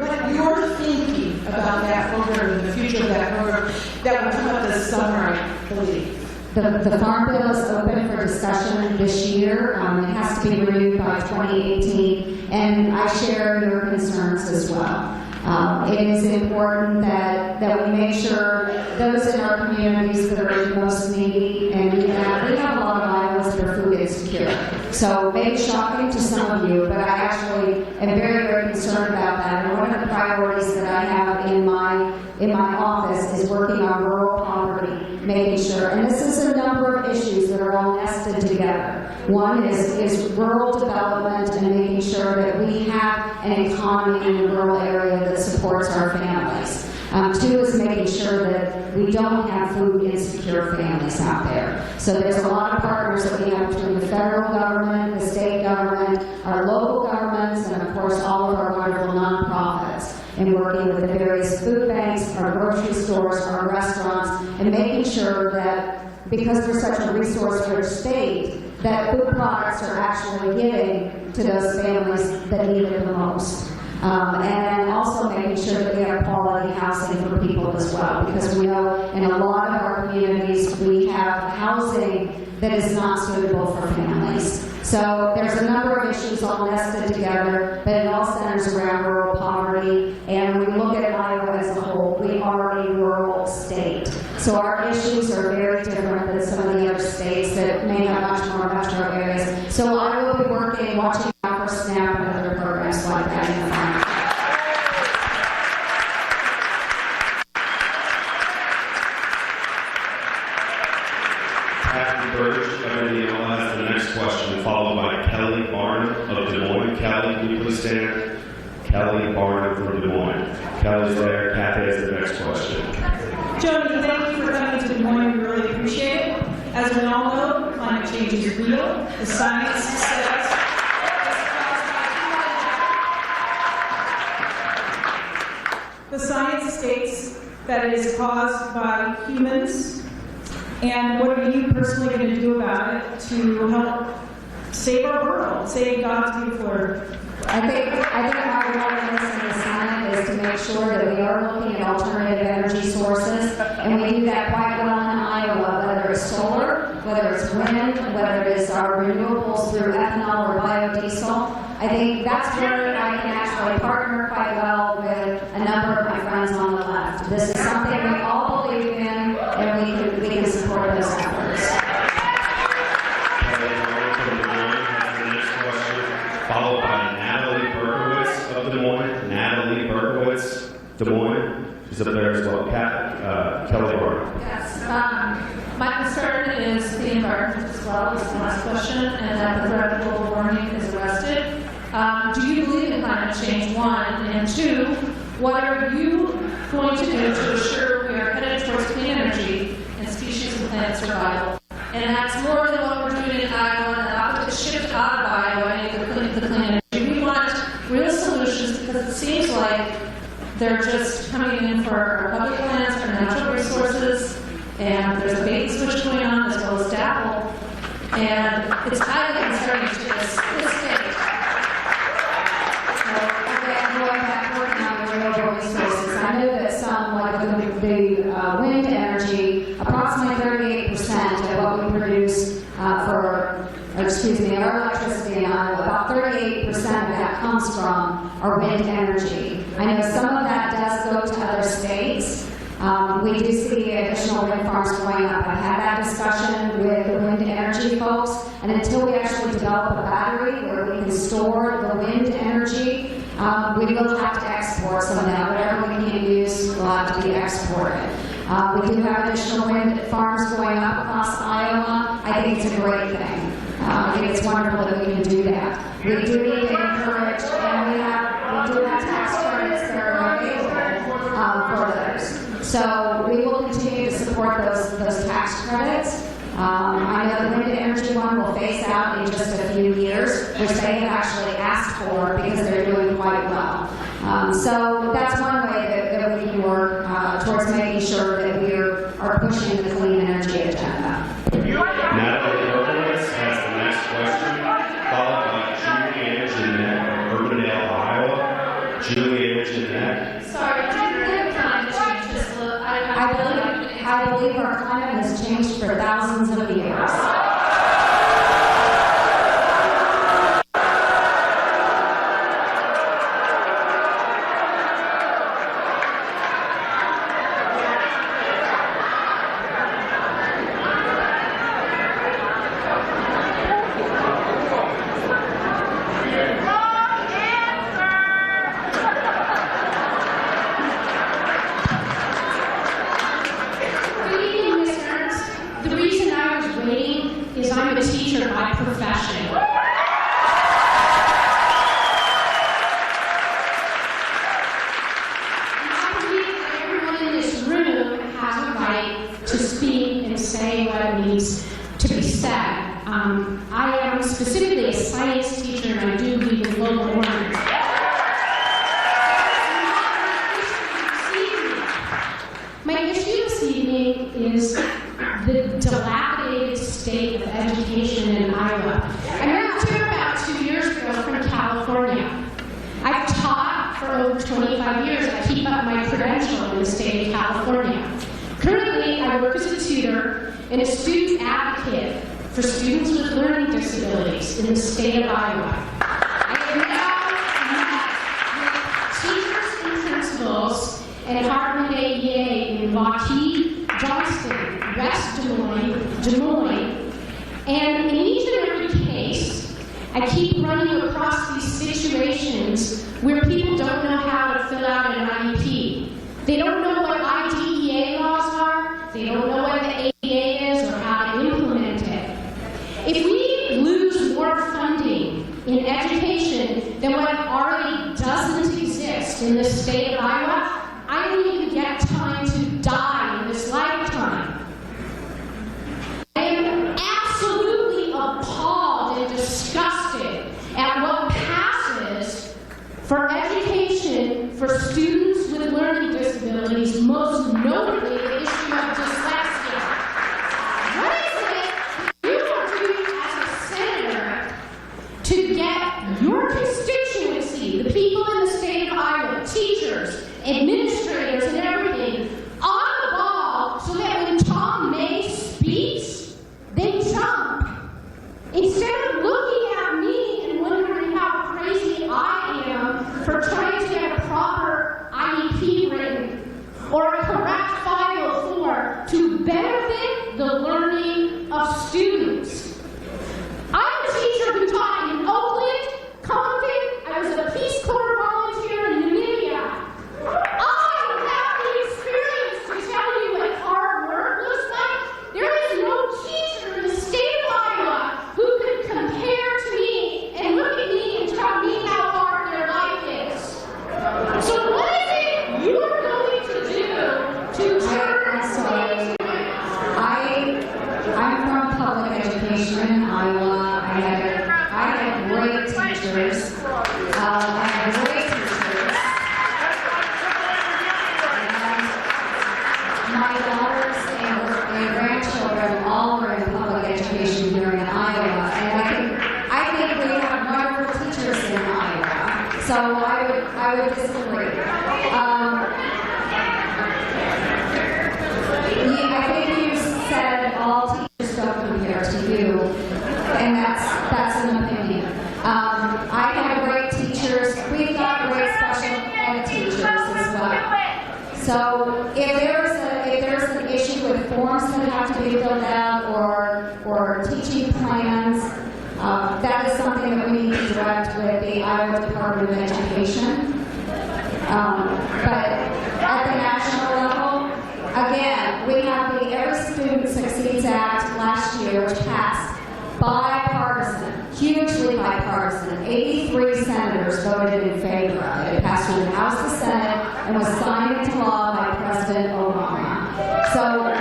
thinking about that program and the future of that program that will come up this summer, I believe. The Farm Bill is open for discussion this year. It has to be renewed by 2018, and I share your concerns as well. It is important that we make sure those in our communities that are most needy, and we have a lot of Iowans that are food insecure. So maybe shocking to some of you, but I actually am very, very concerned about that. And one of the priorities that I have in my office is working on rural poverty, making sure, and this is a number of issues that are all nested together. One is rural development and making sure that we have an economy in the rural area that supports our families. Two is making sure that we don't have food insecure families out there. So there's a lot of partners that we have between the federal government, the state government, our local governments, and of course all of our wonderful nonprofits, in working with the various food banks, our grocery stores, our restaurants, and making sure that because we're such a resource-rich state, that food products are actually getting to those families that need it the most. And also making sure that we have quality housing for people as well, because we know in a lot of our communities we have housing that is not suitable for families. So there's a number of issues all nested together, but it all centers around rural poverty. And when we look at Iowa as a whole, we are a rural state. So our issues are very different than some of the other states that may have much more metro areas. So I will be working, watching out for SNAP and other programs like that in the future. That's the next question, followed by Kelly Barnum of Des Moines. Kelly, can you please stand? Kelly Barnum from Des Moines. Kelly's there. Kathy has the next question. Joni, thank you for coming to Des Moines. We really appreciate it. As we all know, climate change is real. The science says states that it is caused by humans. And what are you personally going to do about it to help save our world, save God's beautiful earth? I think our role in this in the Senate is to make sure that we are looking at alternative energy sources, and we do that quite well in Iowa, whether it's solar, whether it's wind, whether it is our renewables through ethanol or biodiesel. I think that's where I can actually partner quite well with a number of my friends on the left. This is something we all believe in, and we can support those efforts. Followed by Natalie Berkowitz of Des Moines. Natalie Berkowitz, Des Moines. She's up there as well. Kelly Barnum. Yes. My concern is the environment as well, is the last question, and that the threat of global warming is arrested. Do you believe in climate change, one? And two, what are you going to do to ensure we are headed towards clean energy and species and plant survival? And that's more than what we're doing in Iowa, and not to shift out of Iowa and the clean energy. We want real solutions, because it seems like they're just coming in for our public lands, our natural resources, and there's a bait and switch going on, as well as DAPL, and it's highly concerning to this state. So, again, going back working on the renewable resources, I know that some, like the wind energy, approximately 38% of what we produce our electricity in Iowa, about 38% of that comes from our wind energy. I know some of that does go to other states. We do see additional wind farms going up. I've had that discussion with the wind energy folks, and until we actually develop a battery where we can store the wind energy, we will have to export some of that. Whatever we can't use will have to be exported. We do have additional wind farms going up across Iowa. I think it's a great thing. I think it's wonderful that we can do that. We do need to encourage, and we do have tax credits that are available for those. So we will continue to support those tax credits. I know the wind energy one will phase out in just a few years, which they have actually asked for because they're doing quite well. So that's one way that we can work towards making sure that we are pushing the clean energy agenda. Natalie Berkowitz has the next question, followed by Julie Jeanette of Urbandale, Iowa. Julie Jeanette. Sorry, do you think climate change is I believe our climate has changed for thousands of years. I am specifically a science teacher, and I do believe in global warming. My issue this evening is the dilapidated state of education in Iowa over 25 years, I keep up my credential in the state of California. Currently, I work as a tutor and a student advocate for students with learning disabilities in the state of Iowa. I have now met teachers and principals at Hartman AEA in Lockheed, Johnston, West Des Moines, and in each and every case, I keep running across these situations where people don't know how to fill out an IEP. They don't know what IDEA laws are, they don't know what the ADA is or how to implement it. If we lose more funding in education than what already doesn't exist in the state of Iowa, I don't even get time to die in this lifetime. I am absolutely appalled and disgusted at what passes for education for students with learning disabilities, most notably the issue of dyslexia. What is it you are doing as a senator to get your constituency, the people in the state of Iowa, teachers, administrators, and everything, on the ball so that when Tom May speaks, they jump? Instead of looking at me and wondering how crazy I am for trying to get a proper IEP written or a correct 504 to benefit the learning of students. I'm a teacher who taught in Oakland, Compton. I was a Peace Corps volunteer in Namibia. I have the experience to tell you what hard work looks like. There is no teacher in the state of Iowa who could compare to me and look at me and tell me how hard their life is. So what is it you are going to do to turn I'm from public education in Iowa. I had great teachers. I had great teachers. And my daughters and grandchildren all were in public education here in Iowa. And I think we have wonderful teachers in Iowa. So I would disagree. I think you said all teachers don't compare to you, and that's an opinion. I have great teachers. We've got great special ed teachers as well. So if there's an issue with forms that have to be filled out or teaching plans, that is something that we need to direct with the Iowa Department of Education. But at the national level, again, we have the Every Student Succeeds Act last year, which passed bipartisan, hugely bipartisan. 83 senators voted in favor of it. It passed through the House, the Senate, and was signed into law by President Obama. So with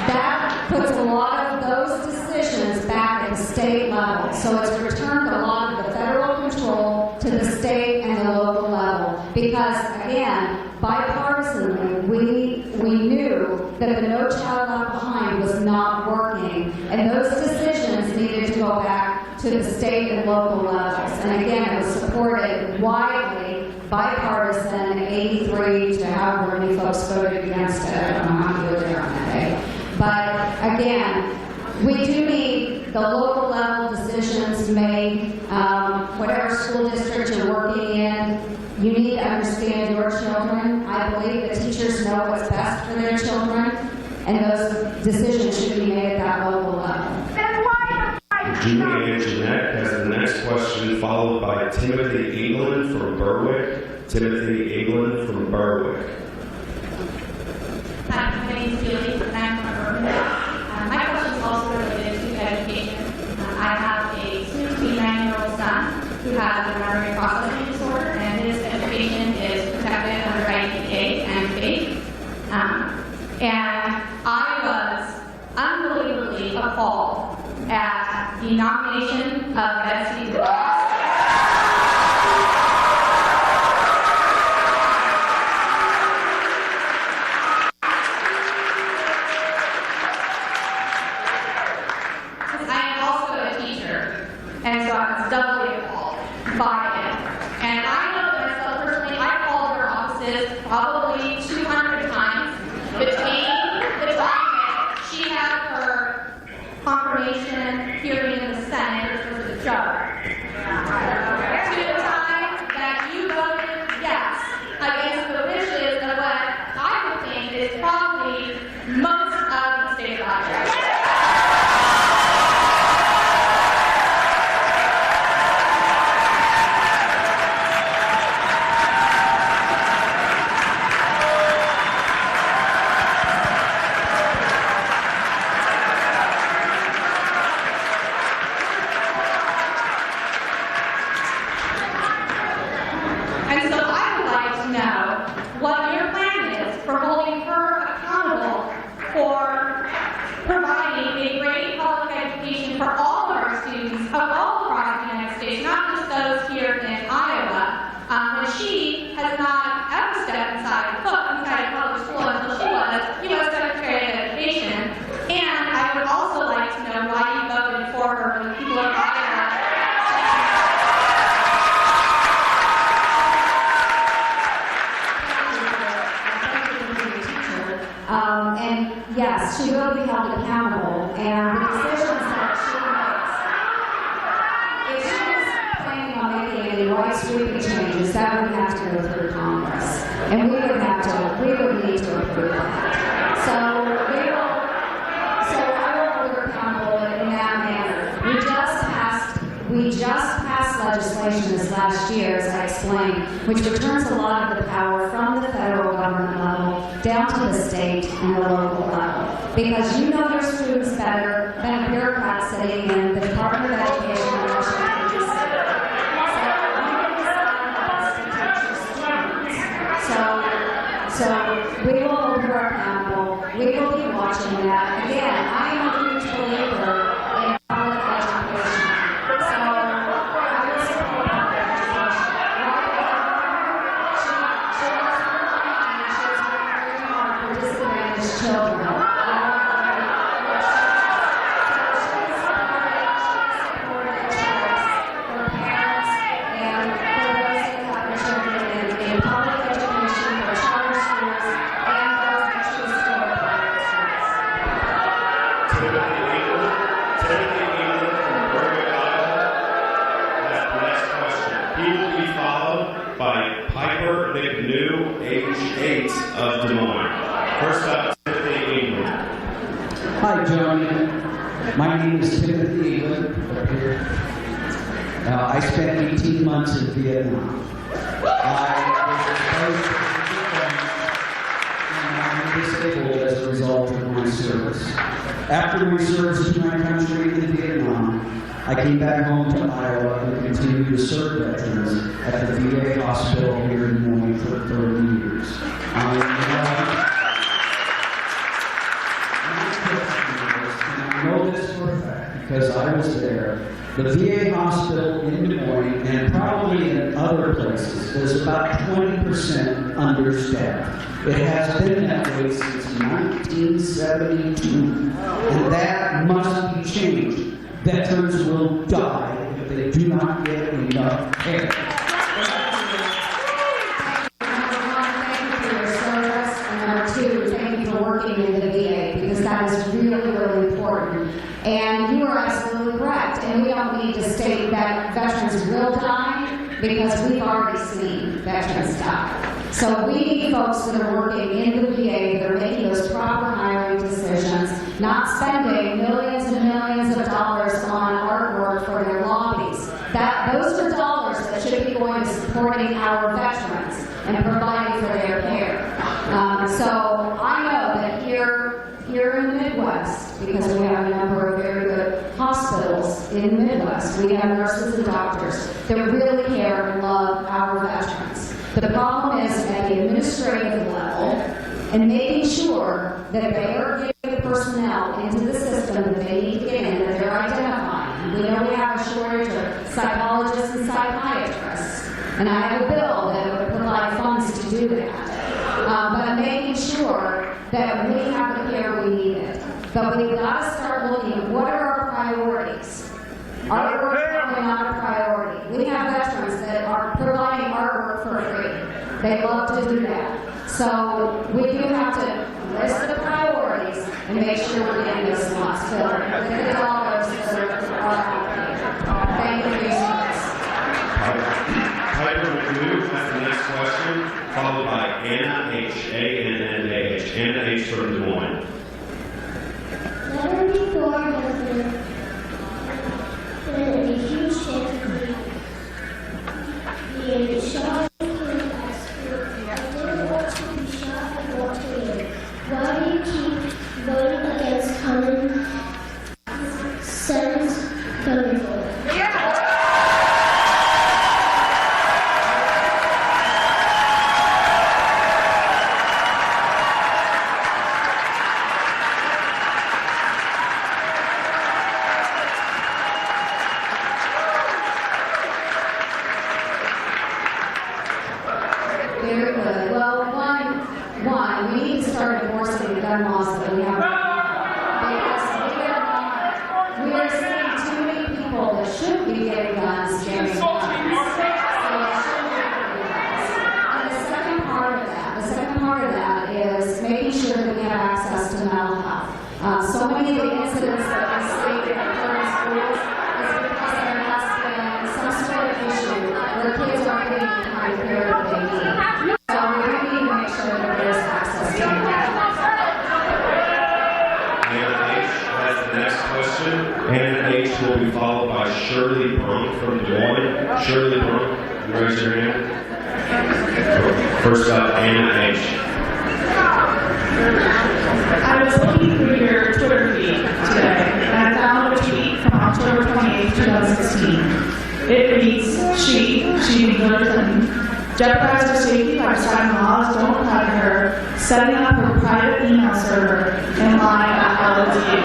that puts a lot of those decisions back at the state level. So it's returned a lot of the federal control to the state and the local level. Because, again, bipartisanly, we knew that the No Child Left Behind was not working, and those decisions needed to go back to the state and local levels. And again, it was supported widely, bipartisan, 83 to however many folks voted against it. I don't know how many were there on that day. But again, we do need the local level decisions made, whatever school district you're working in. You need to understand your children. I believe that teachers know what's best for their children, and those decisions should be made at that local level. Julie Ann Jeanette has the next question, followed by Timothy England from Berwick. Timothy England from Berwick. Hi, my name is Julie, and I'm from Berwick. My question is also related to education. I have a soon-to-be 9-year-old son who has a memory processing disorder, and his education is protected under IDEA and FAPE. And I was unbelievably appalled at the nomination of Betsy DeVos. I am also a teacher, and so I was doubly appalled by it. And I know that And yes, she will be held accountable, and the decisions that she makes, if she is planning on making any right sweeping changes, that would have to go through Congress. And we would need to approve that. So I will hold her accountable in that manner. We just passed legislation this last year, as I explained, which returns a lot of the power from the federal government level down to the state and the local level. Because you know your students better than a bureaucrat sitting in the Department of Education in Washington, D.C. So we will hold her accountable. We will be watching that. Again, I am a huge believer in public education. So I will support public education. She is working very hard for disadvantaged children. Of Des Moines. First up, Timothy England. Hi, Joni. My name is Timothy England. I spent 18 months in Vietnam. I was disabled as a result of my service. After my service to my country in Vietnam, I came back home to Iowa and continued to serve veterans at the VA hospital here in Des Moines for 30 years. I know this for a fact because I was there. The VA hospital in Des Moines and probably in other places is about 20% understaffed. It has been that way since 1972, and that must be changed. Veterans will die if they do not get enough care. In the VA, because that is really, really important. And you are absolutely correct. And we don't need to state that veterans will die, because we've already seen veterans die. So we need folks that are working in the VA, that are making those proper hiring decisions, not spending millions and millions of dollars on artwork for their lobbies. Those are dollars that should be going to supporting our veterans and providing for their care. So I know that here in the Midwest, because we have a number of very good hospitals in the Midwest, we have nurses and doctors that really care and love our veterans. The problem is at the administrative level and making sure that they are getting the personnel into the system that they need to get in, that they're identifying. We know we have a shortage of psychologists and psychiatrists, and I have a bill that would provide funds to do that. But making sure that we have the care we need it. But we've got to start looking at what are our priorities. Artwork is probably not a priority. We have veterans that are providing artwork for free. They love to do that. So we do have to list the priorities and make sure we're getting those slots filled with the dollars that are allocated. Thank you for your service. Piper McNew has the next question, followed by Anna H. A-N-N-A-H. Anna H. from Des Moines. Never before has there been a huge chance of being shot in the high school. I didn't want to be shot, I want to live. Why do you keep voting against common sense going forward? Very good. Well, one, we need to start enforcing the gun laws that we have. Because we are seeing too many people that should be getting guns getting guns. So it shouldn't be guns. And the second part of that is making sure that we have access to So many of the incidents that I see in our current schools is because there has been some sort of issue where kids aren't getting the kind of care that they need. So we need to make sure that there's access to that. Anna H. has the next question. Anna H. will be followed by Shirley Brunk from Des Moines. Shirley Brunk, you raise your hand. First up, Anna H. I was looking through your Twitter feed today, and I found a tweet from October 28, 2016. It reads, she Hillary Clinton, jeopardized her safety by deciding laws don't apply to her, setting up her private email server in line at LiveU.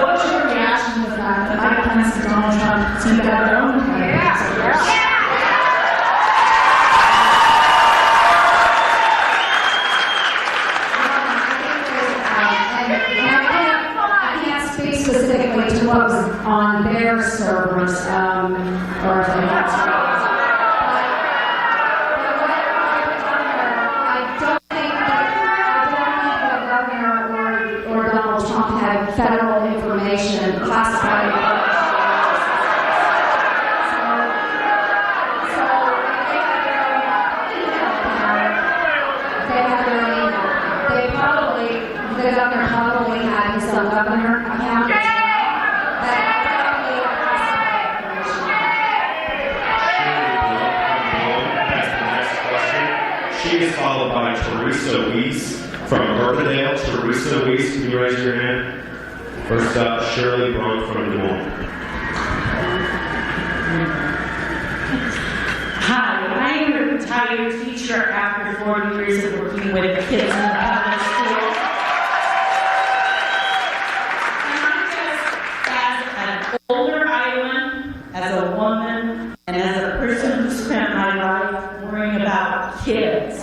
What is your reaction to the fact that Mike Pence and Donald Trump seem to have their own private servers? Specifically to what was on their servers, or if they had servers. I don't think that the governor or Donald Trump had federal information classified. The governor probably had his own governor account. She is followed by Teresa Weiss from Urbandale. Teresa Weiss, can you raise your hand? First up, Shirley Brunk from Des Moines. Hi, I am a retired teacher after 40 years of working with kids in the public school. Older Iowan, as a woman, and as a person who spent my life worrying about kids,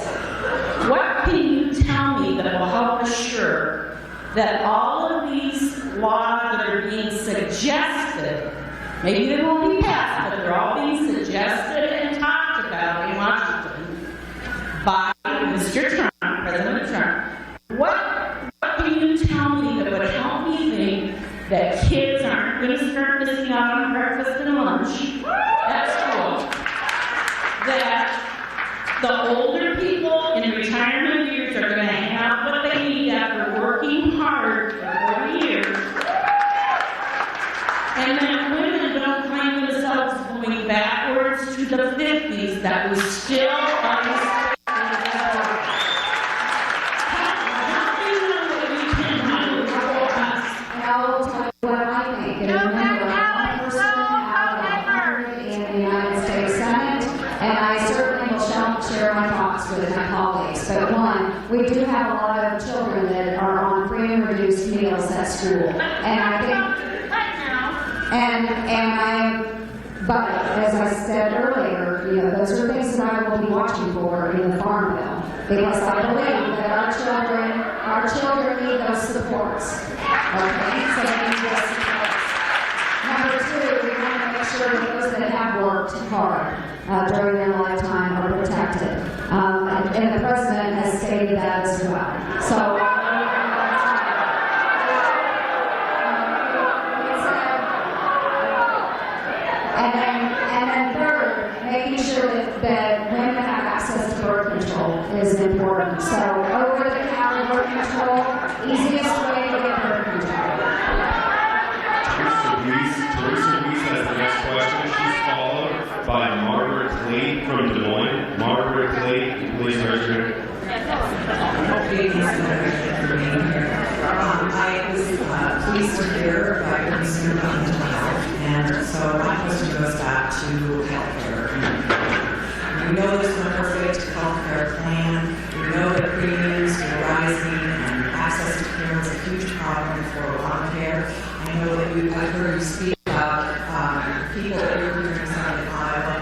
what can you tell me that will help assure that all of these laws that are being suggested, maybe they won't be passed, but they're all being suggested and talked about in Washington by Mr. Trump, President Trump, what can you tell me that would help me think that kids aren't going to start missing out on breakfast and lunch at school, that the older people in retirement years are going to have what they need after working hard for 40 years, and that women don't find themselves going backwards to the 50s that was still unexpected. What I think, and remember, I'm one person out of 100 in the United States Senate, and I certainly will share my thoughts with my colleagues. But one, we do have a lot of children that are on free and reduced meals at school, and I think, but as I said earlier, those are things that I will be watching for in the Farm Bill, because I believe that our children need those supports. Okay, so they need those supports. Number two, we want to make sure that those that have worked hard during their lifetime are protected. And the president has stated that as well. So. And then third, making sure that women have access to birth control is important. So over-the-counter birth control, easiest way to get birth control. Teresa Weiss has the next question. She's followed by Margaret Clee from Des Moines. Margaret Clee, please raise your hand. I was pleased to hear about your concern about mental health, and so my question goes back to healthcare. We know there's no perfect healthcare plan. We know that premiums are rising, and access to care is a huge problem for Obamacare. I know that I've heard you speak about people that you're hearing inside of Iowa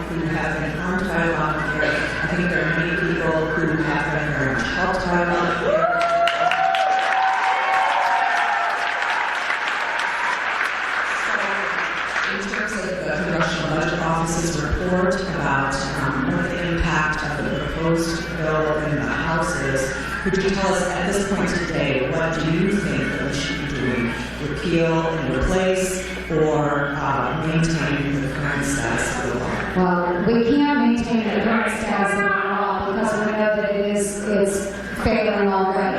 who have been harmed by Obamacare. I think there are many people who have been very much helped by Obamacare. Office's report about what the impact of the proposed bill in the House is. Could you tell us at this point today, what do you think that we should be doing? Repeal and replace, or maintain the current status of the law? Well, we can't maintain the current status of the law because we know that it's failing already.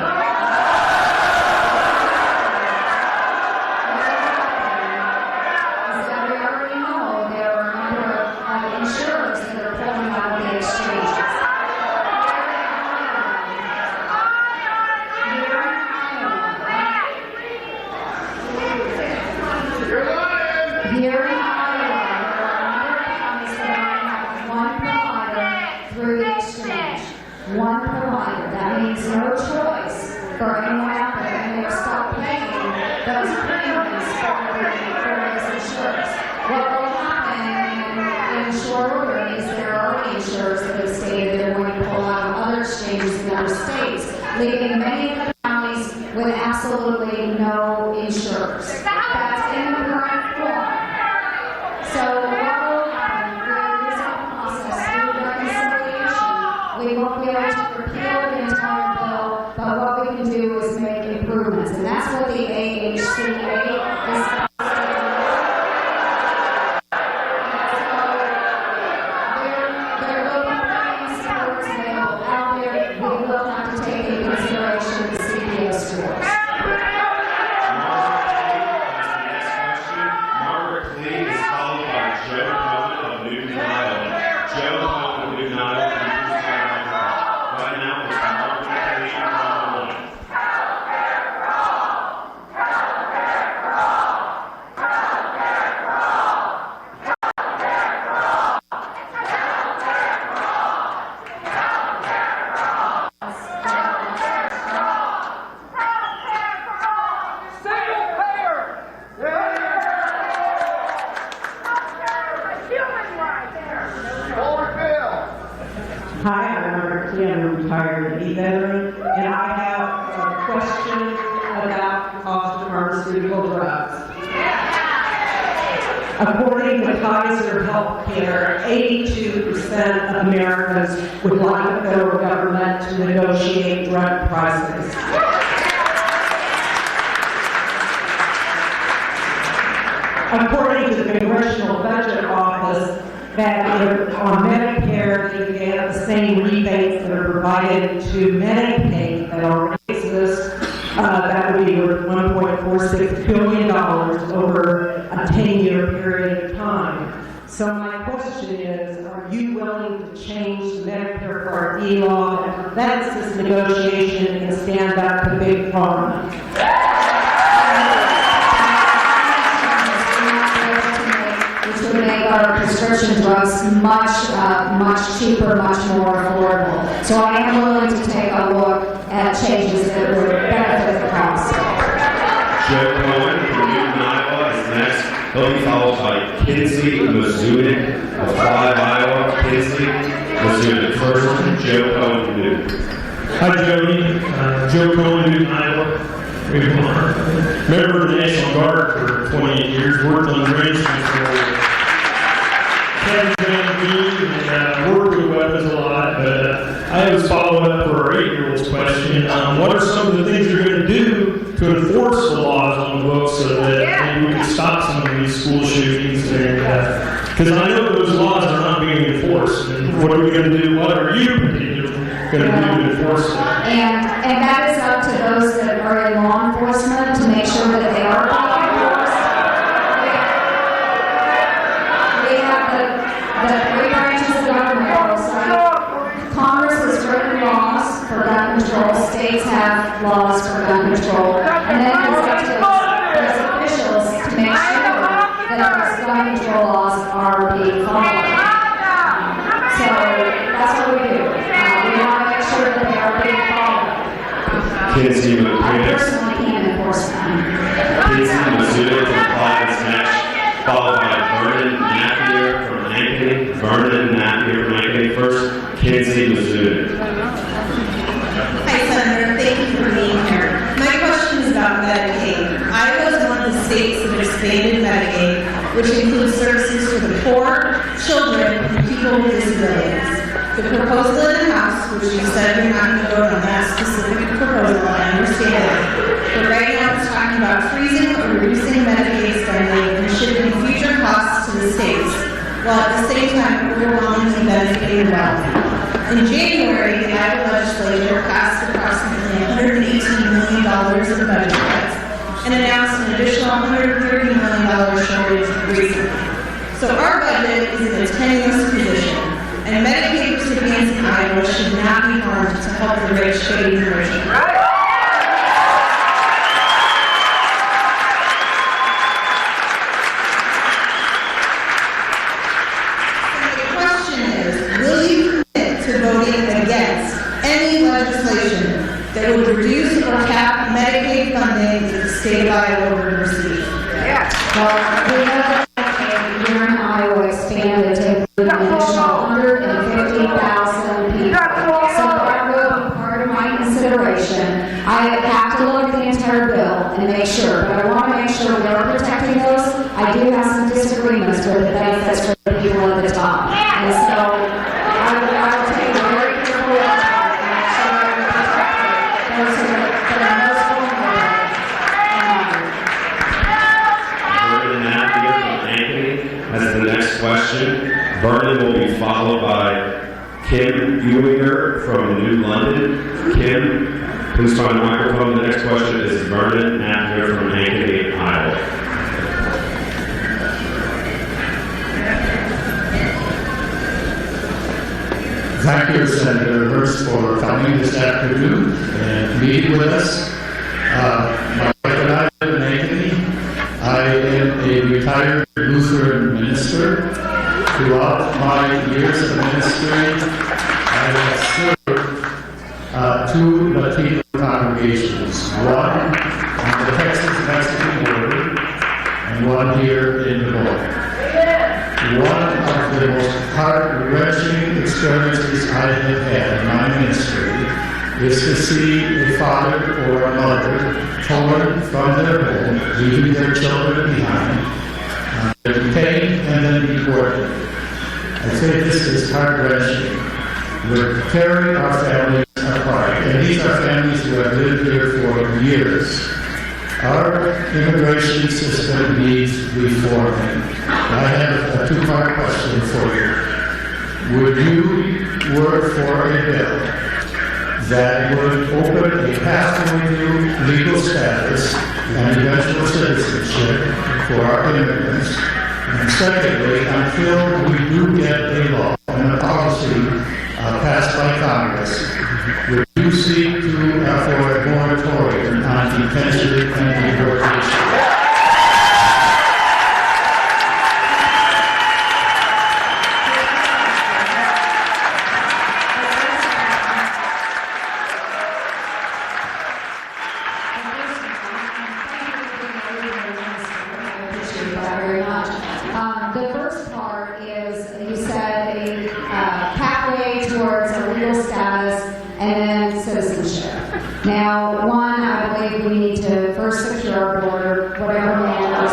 Here in Iowa, there are other counties that only have one provider through the exchange. One provider. That means no choice for anyone out there, and they're stuck paying those premiums for those insurers. What will happen in short order is there are insurers that have stated they're going to pull out of other exchanges in other states, leaving many of the counties with absolutely no insurers. That's in the current form. So what will happen through this process, through reconciliation, we won't be able to repeal the entire bill, but what we can do is make improvements, and that's what the AHCA is supposed to do. There will be plenty of supports available out there. We will have to take into consideration the CPO scores. Hi, I'm Margaret Lee. I'm a retired Navy veteran, and I have a question about the cost of pharmaceutical drugs. According to Kaiser Healthcare, 82% of Americans would like the federal government to negotiate drug prices. According to the Congressional Budget Office, that if on Medicare they get the same rebates that are provided to Medicaid that already exist, that would be worth $1.46 billion over a 10-year period of time. So my question is, are you willing to change the Medicare Part E law that prevents this negotiation and stand up to Big Pharma? Which would make our prescription drugs much cheaper, much more affordable. So I am willing to take a look at changes that would benefit the cost. Joe Cohen from Newton, Iowa is next. He'll be followed by Kinsey Mizunik of Clive, Iowa. Kinsey Mizunik first. Joe Cohen from Newton. Hi, Joni. Joe Cohen, Newton, Iowa. Member of the National Guard for 28 years, worked on range control. And worked with weapons a lot, but I was following up for our 8-year-old's question. What are some of the things you're going to do to enforce the laws on the books so that maybe we can stop some of these school shootings? Because I know those laws are not being enforced. And what are we going to do? What are you particularly going to do to enforce them? And that is up to those that are in law enforcement to make sure that they are being enforced. We have the three branches of government. Congress has written laws for gun control. States have laws for gun control. And then it's up to those officials to make sure that those gun control laws are being followed. So that's what we do. We want to make sure that they are being followed. I personally can't enforce them. Kinsey Mizunik from Clive is next, followed by Vernon Napier from Ankeny. Vernon Napier from Ankeny first. Kinsey Mizunik. Hi, Senator. Thank you for being here. My question is about Medicaid. Iowa is one of the states that expanded Medicaid, which includes services for the poor, children, and people with disabilities. The proposal in the House, which you said you're not going to vote on that specific proposal, I understand it. But right now it's talking about freezing or reducing Medicaid spending and shifting future costs to the states, while at the same time overwhelmingly benefiting the wealthy. In January, the Iowa legislature passed approximately $118 million in budget cuts and announced an additional $130 million shortage recently. So our budget is in a tenuous position, and Medicaid recipients in Iowa should not be harmed to help the rich get even richer. Voting against any legislation that would reduce or cap Medicaid funding that the state of Iowa would receive. Well, we know that Medicaid here in Iowa expanded to include an additional 150,000 people. So that will be part of my consideration. I have to look at the entire bill and make sure, but I want to make sure we are protecting those. I do have some disagreements with the benefits for the people at the top. And so I will take a very careful look at it and make sure that we protect those that are most vulnerable. Vernon Matthew from Ankeny has the next question. Vernon will be followed by Kim Ewinger from New London. Kim, please find the microphone. The next question is Vernon Matthew from Ankeny, Iowa. Thank you, Senator Ernst, for coming this afternoon and meeting with us. My wife and I live in Ankeny. I am a retired Lutheran minister. Throughout my years of ministry, I have served two Latino congregations, one on the Texas-Mexican border and one here in Des Moines. One of the most heart-wrenching experiences I have had in my ministry is to see a father or a mother torn from their home, leaving their children behind, detained and then deported. I say this is heart-wrenching. We're tearing our families apart, and these are families who have lived here for years. Our immigration system needs reforming. I have a two-part question for you. Would you work for a bill that would open a pathway to legal status and eventual citizenship for our immigrants? And secondly, until we do get a law and a policy passed by Congress, would you seek to for a moratorium on detention and deportation? The first part is, you said a pathway towards a legal status and then citizenship. Now, one, I believe we need to first secure our border, whatever matters.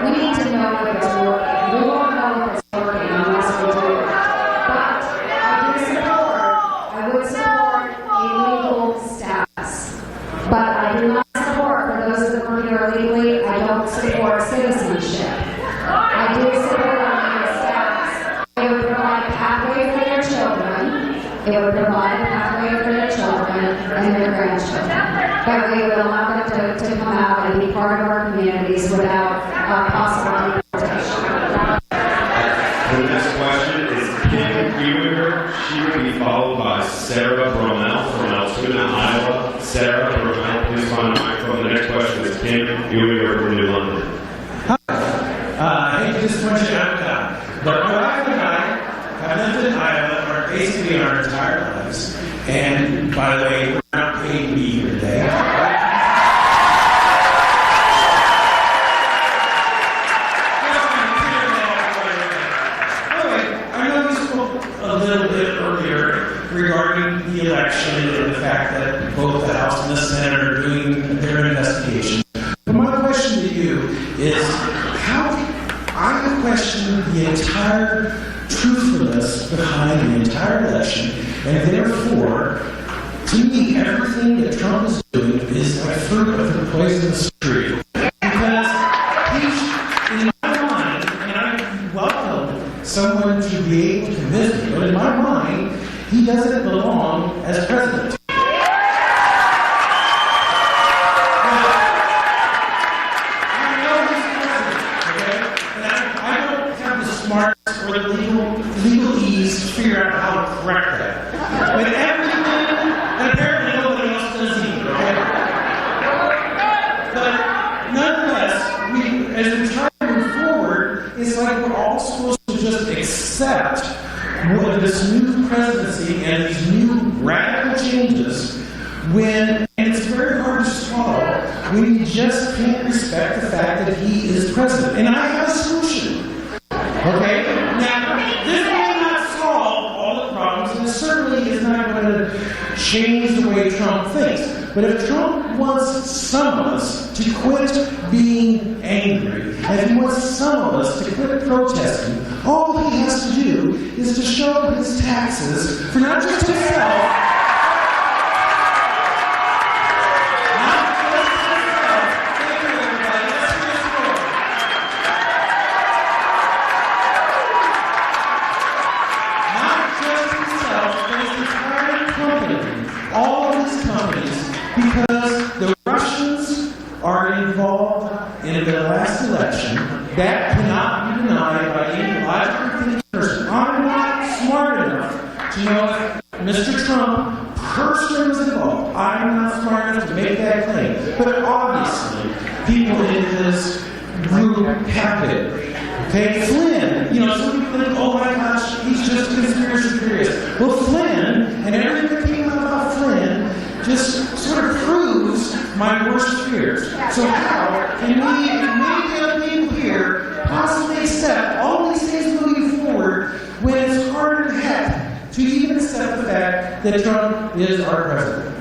We need to know if it's working. We won't know if it's working unless we do it. But I would support a legal status. But I do not support, for those that work here illegally, I don't support citizenship. I do support a legal status. It would provide a pathway for their children. It would provide a pathway for their children and their grandchildren. But we will not have to come out and be part of our communities without possible deportation. The next question is Kim Ewinger. She will be followed by Sarah Bromell from Altoona, Iowa. Sarah Bromell, please find the microphone. The next question is Kim Ewinger from New London. I hate to disappoint you out of town, but my wife and I have lived in Iowa basically our entire lives. And by the way, we're not paid to be here today. I know we spoke a little bit earlier regarding the election and the fact that both the House and the Senate are doing their investigation. But my question to you question the entire truthfulness behind the entire election, and therefore, to me, everything that Trump is doing is like fruit of the poisonous tree. Because he's, in my mind, and I welcome someone to be able to convince me, but in my mind, he doesn't belong as president. Or the legalese to figure out how to correct that. But everything, and apparently nobody else does either, okay? But nonetheless, as we try to move forward, it's like we're all supposed to just accept this new presidency and these new radical changes when, and it's very hard to swallow, when you just can't respect the fact that he is president. And I have a solution. Okay? Now, this may not solve all the problems, and it certainly is not going to change the way Trump thinks. But if Trump wants some of us to quit being angry, and if he wants some of us to quit protesting, all he has to do is to show his taxes for not just himself, because the Russians are involved in the last election. That cannot be denied by any logically person. I'm not smart enough to know if Mr. Trump personally was involved. I'm not smart enough to make that claim. But obviously, people in this group have been. Okay, Flynn, some people think, oh my gosh, he's just conspiracy theorist. Well, Flynn, and everything that came out about Flynn, just sort of proves my worst fears. So how can we and many other people here possibly accept all these things moving forward when it's harder than heck to even accept the fact that Trump is our president?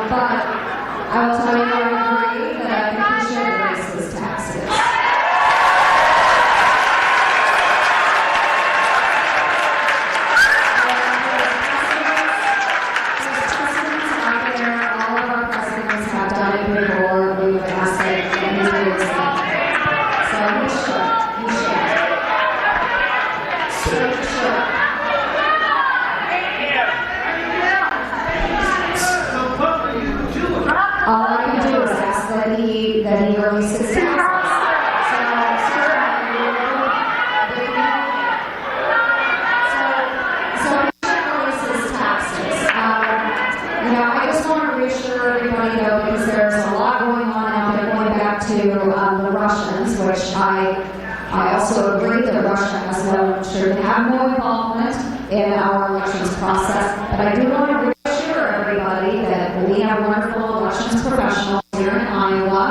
But I will tell you, I agree that I think we should raise his taxes. All I can do is ask that he release his taxes. So he should release his taxes. I just want to reassure everybody though, because there's a lot going on out there going back to the Russians, which I also agree that Russia should have no involvement in our elections process. But I do want to reassure everybody that we have wonderful elections professionals here in Iowa,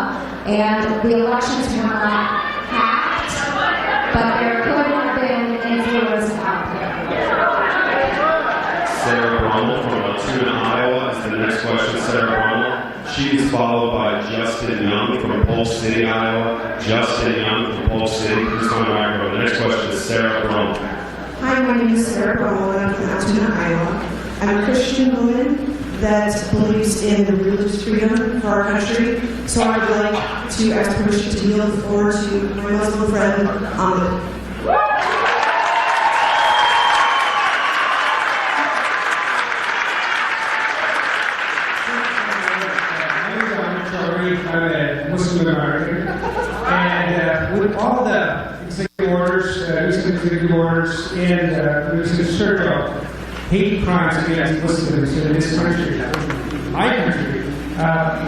and the elections were not hacked, but there could have been influence out there. Sarah Brummel from Altoona, Iowa is the next question. Sarah Brummel. She is followed by Justin Young from Polk City, Iowa. Justin Young from Polk City. Please come to the microphone. The next question is Sarah Brummel. Hi, my name is Sarah Brummel, and I'm from Altoona, Iowa. I'm a Christian woman that believes in the religious freedom for our country, so I would like to ask permission to yield the floor to my Muslim friend, Ahmed. I'm a Muslim American, and with all the executive orders, recent executive orders, and recent surge of hate crimes against Muslims in this country, my country,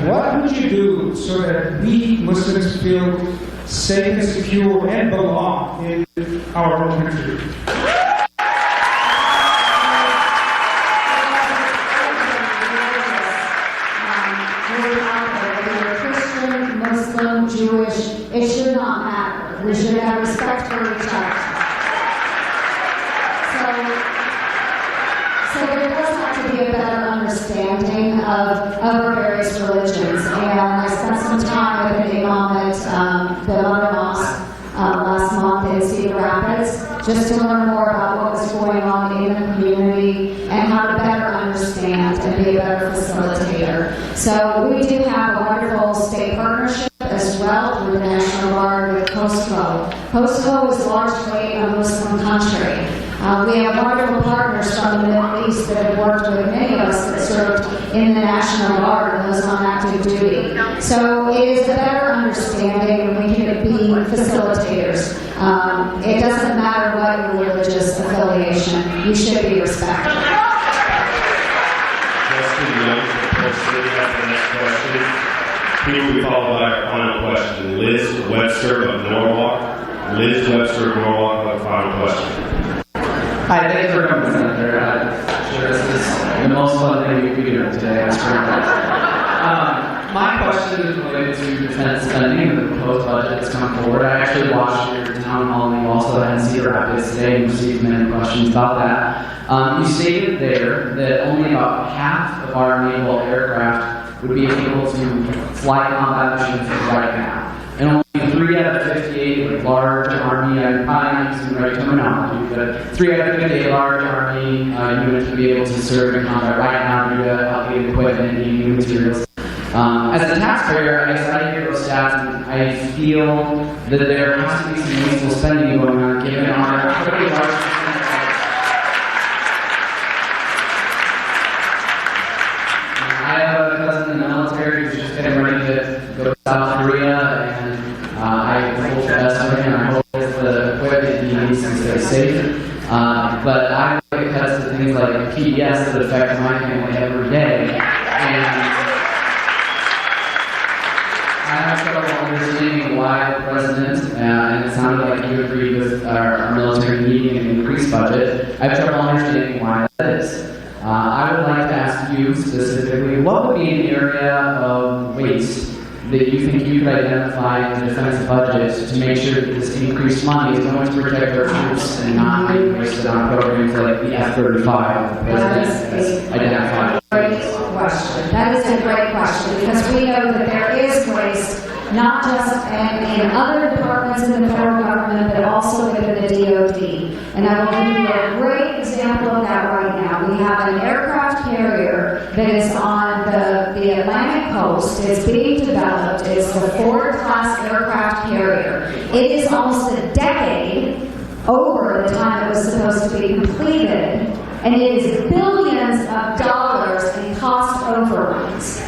what would you do so that we Muslims feel safe and secure and belong in our own country? Muslim, Jewish, it should not matter. We should have respect for each other. So there does have to be a better understanding understanding of our various religions. And I spent some time with an imam at the Mother Mosque last month in Cedar Rapids, just to learn more about what was going on in the community and how to better understand and be a better facilitator. So we do have a wonderful state partnership as well through the National Guard with Kosovo. Kosovo is largely a Muslim country. We have wonderful partners from the Middle East that have worked with many of us that served in the National Guard and those on active duty. So it is a better understanding, and we can be facilitators. It doesn't matter what your religious affiliation, you should be respected. Justin Young from Polk City has the next question. He will be followed by our final question. Liz Webster of Norwalk. Liz Webster of Norwalk with a final question. Hi, thanks for coming, Senator. I'm sure this is the most fun thing we could do today. My question is related to defense spending. The proposed budget has come forward. I actually watched your town hall meeting also in Cedar Rapids today and received many questions about that. You stated there that only about half of our naval aircraft would be able to fly combat missions right now. And only 3 out of 58 large Army, I'm probably not using the right terminology, but 3 out of 58 large Army units would be able to serve in combat right now due to outdated equipment and new materials. As a taxpayer, I guess I hear those stats and I feel that there has to be some wasteful spending going on given our pretty large I have a cousin in the military who's just getting ready to go to South Korea, and I hope the best for him. I hope the equipment he needs to stay safe. But I look at cuts to things like PBS that affect my family every day, and I have trouble understanding why the president, and it sounded like you agreed with our military needing an increased budget. I have trouble understanding why that is. I would like to ask you specifically, what would be an area of waste that you think you could identify in the defense budget to make sure that this increased money is going to protect our troops and not being wasted on programs like the F-35 the president has identified? Great question. That is a great question because we know that there is waste not just in other departments in the federal government, but also within the DOD. And I will give you a great example of that right now. We have an aircraft carrier that is on the Atlantic coast. It's being developed. It's the Ford-class aircraft carrier. It is almost a decade over the time it was supposed to be completed, and it is billions of dollars in cost overruns.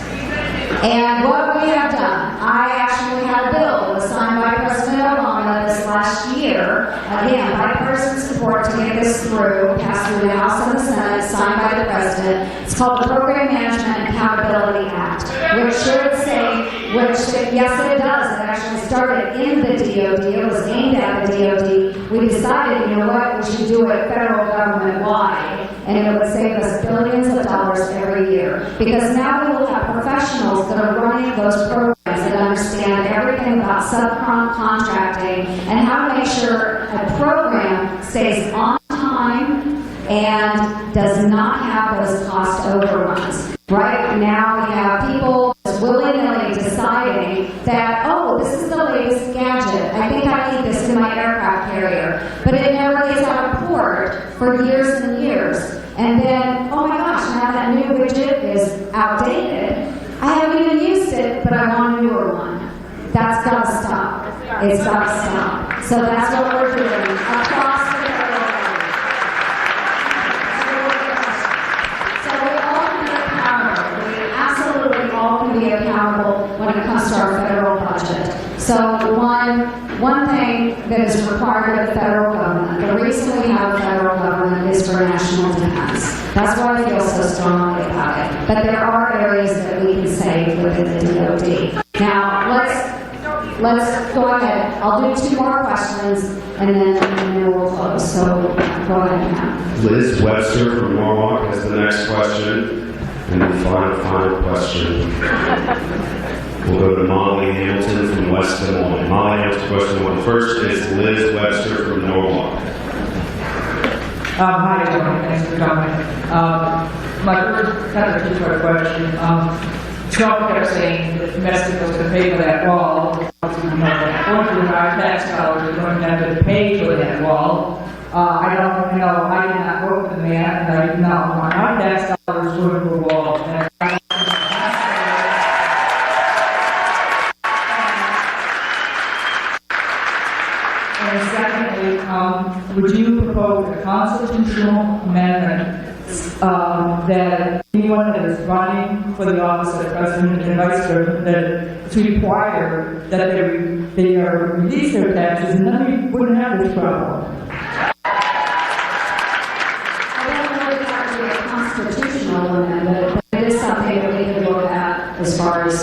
And what we have done, I actually had a bill that was signed by President Obama this last year, again, bipartisan support to get this through, passed through the House and the Senate, signed by the President. It's called the Program Management and Accountability Act, which should say, yes it does, it actually started in the DOD, it was aimed at the DOD. We decided, you know what, we should do it federal government-wide, and it would save us billions of dollars every year. Because now we will have professionals that are running those programs that understand everything about subcontracting and how to make sure a program stays on time and does not have those cost overruns. Right now we have people willy-nilly deciding that, oh, this is the latest gadget. I think I need this in my aircraft carrier. But it never gets out of port for years and years. And then, oh my gosh, now that new widget is outdated. I haven't even used it, but I want a newer one. That's got to stop. It's got to stop. So that's what we're doing across the federal government. So we all can be accountable. We absolutely all can be accountable when it comes to our federal budget. So one thing that is required of the federal government, the reason we have a federal government is for national defense. That's why I feel so strongly about it. But there are areas that we can save within the DOD. Now, let's go ahead. I'll do 2 more questions, and then we'll close. So go ahead now. Liz Webster from Norwalk has the next question. And the final question. We'll go to Molly Hamilton from West Des Moines. Molly Hamilton's question. Well, the first is Liz Webster from Norwalk. Hi, Joni. Thanks for coming. My first kind of two-part question. Trump kept saying that Mexico's going to pay for that wall. Going through our tax dollars, we're going to have to pay for that wall. I don't know. I did not vote for the man, and I do not want my tax dollars going to a wall. And secondly, would you propose a constitutional amendment that anyone that is running for the office of president and vice president, that to require that they are release their taxes, and then we wouldn't have this problem? I don't know if that would be a constitutional amendment, but it is something that we can look at as far as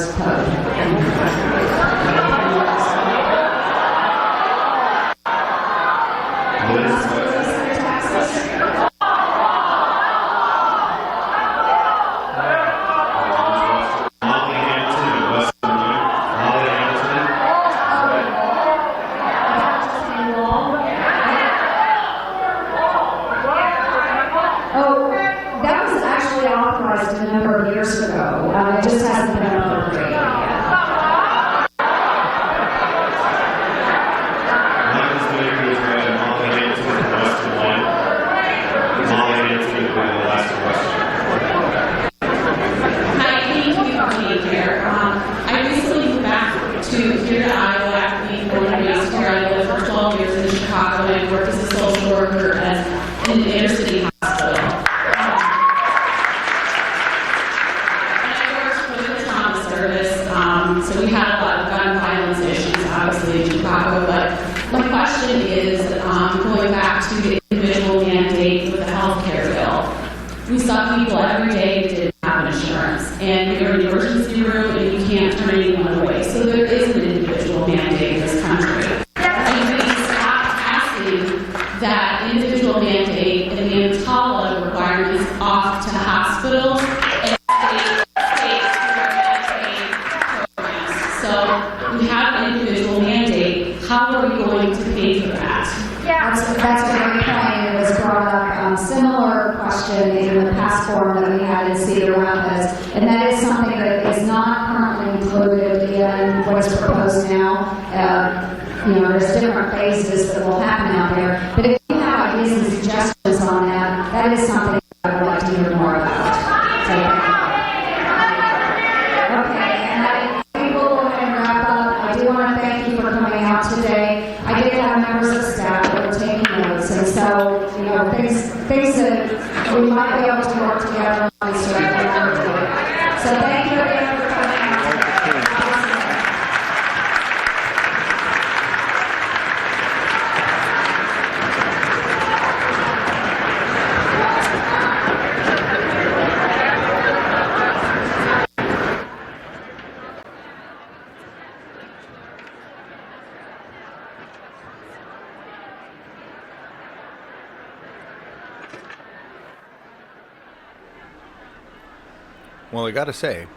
Well, I got to say,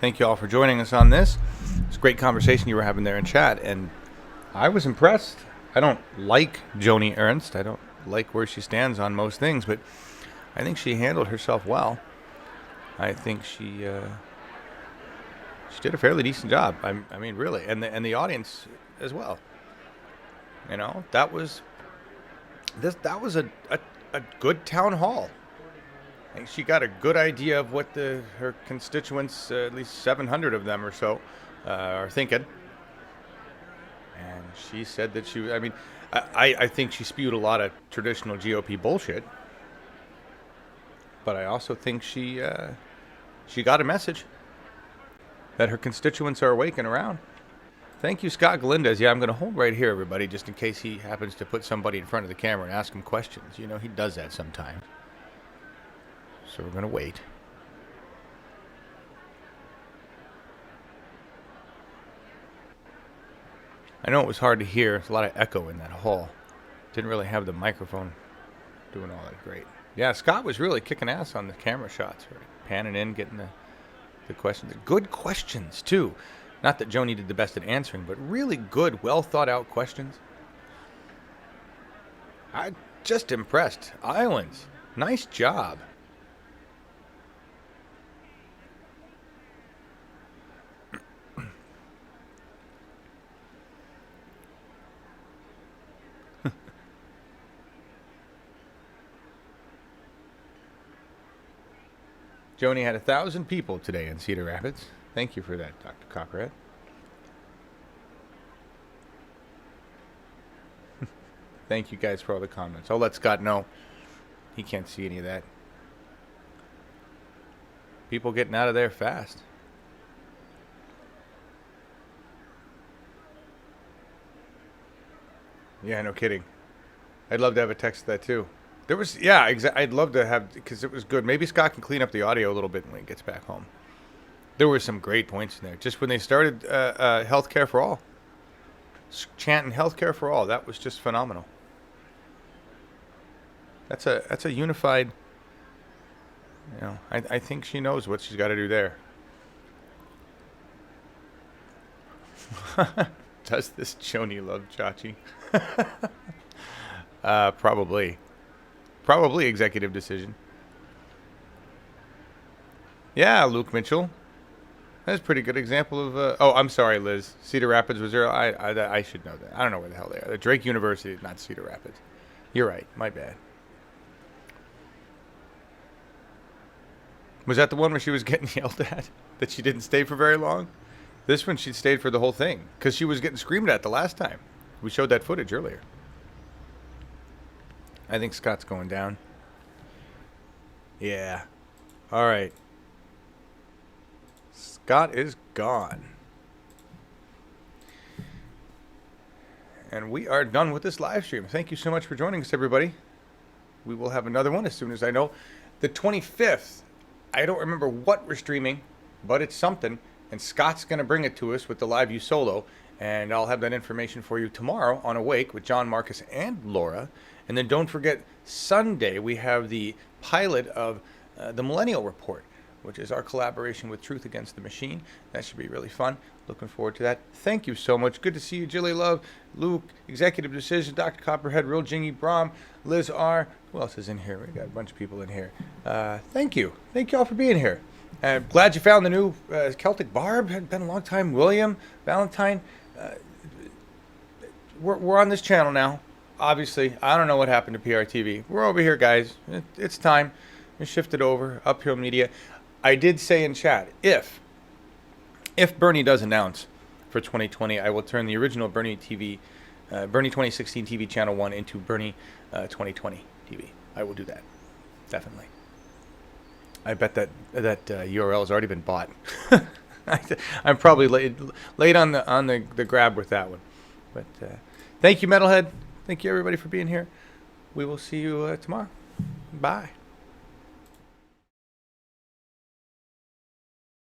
thank you all for joining us on this. It's a great conversation you were having there in chat, and I was impressed. I don't like Joni Ernst. I don't like where she stands on most things, but I think she handled herself well. I think she did a fairly decent job. I mean, really, and the audience as well. You know, that was a good town hall. I think she got a good idea of what her constituents, at least 700 of them or so, are thinking. And she said that she, I mean, I think she spewed a lot of traditional GOP bullshit. But I also think she got a message that her constituents are awake and around. Thank you, Scott Galindez. Yeah, I'm going to hold right here, everybody, just in case he happens to put somebody in front of the camera and ask him questions. You know, he does that sometimes. So we're going to wait. I know it was hard to hear. There's a lot of echo in that hall. Didn't really have the microphone doing all that great. Yeah, Scott was really kicking ass on the camera shots, right? Panning in, getting the questions. Good questions, too. Not that Joni did the best at answering, but really good, well thought out questions. I'm just impressed. Iowans, nice job. Joni had 1,000 people today in Cedar Rapids. Thank you for that, Dr. Copperhead. Thank you guys for all the comments. I'll let Scott know. He can't see any of that. People getting out of there fast. Yeah, no kidding. I'd love to have a text of that too. There was, yeah, I'd love to have, because it was good. Maybe Scott can clean up the audio a little bit when he gets back home. There were some great points in there. Just when they started healthcare for all, chanting healthcare for all, that was just phenomenal. That's a unified. You know, I think she knows what she's got to do there. Does this Joni love Chachi? Probably. Probably executive decision. Yeah, Luke Mitchell. That's a pretty good example of... oh, I'm sorry, Liz. Cedar Rapids was there. I should know that. I don't know where the hell they are. They're Drake University, not Cedar Rapids. You're right. My bad. Was that the one where she was getting yelled at? That she didn't stay for very long? This one, she stayed for the whole thing. Because she was getting screamed at the last time. We showed that footage earlier. I think Scott's going down. Yeah. All right. Scott is gone. And we are done with this live stream. Thank you so much for joining us, everybody. We will have another one as soon as I know. The 25th, I don't remember what we're streaming, but it's something. And Scott's going to bring it to us with the LiveU solo. And I'll have that information for you tomorrow on Awake with John, Marcus, and Laura. And then don't forget, Sunday we have the pilot of the Millennial Report, which is our collaboration with Truth Against the Machine. That should be really fun. Looking forward to that. Thank you so much. Good to see you, Jilly Love, Luke, Executive Decision, Dr. Copperhead, Real Jingy, Brom, Liz R. Who else is in here? We got a bunch of people in here. Thank you. Thank you all for being here. Glad you found the new Celtic Barb. Had been a long time. William, Valentine. We're on this channel now. Obviously, I don't know what happened to PRTV. We're over here, guys. It's time. We shifted over. Uphill Media. I did say in chat, if Bernie does announce for 2020, I will turn the original Bernie TV, Bernie 2016 TV Channel 1 into Bernie 2020 TV. I will do that. Definitely. I bet that URL has already been bought. I'm probably late on the grab with that one. But thank you, Metalhead. Thank you, everybody, for being here. We will see you tomorrow. Bye.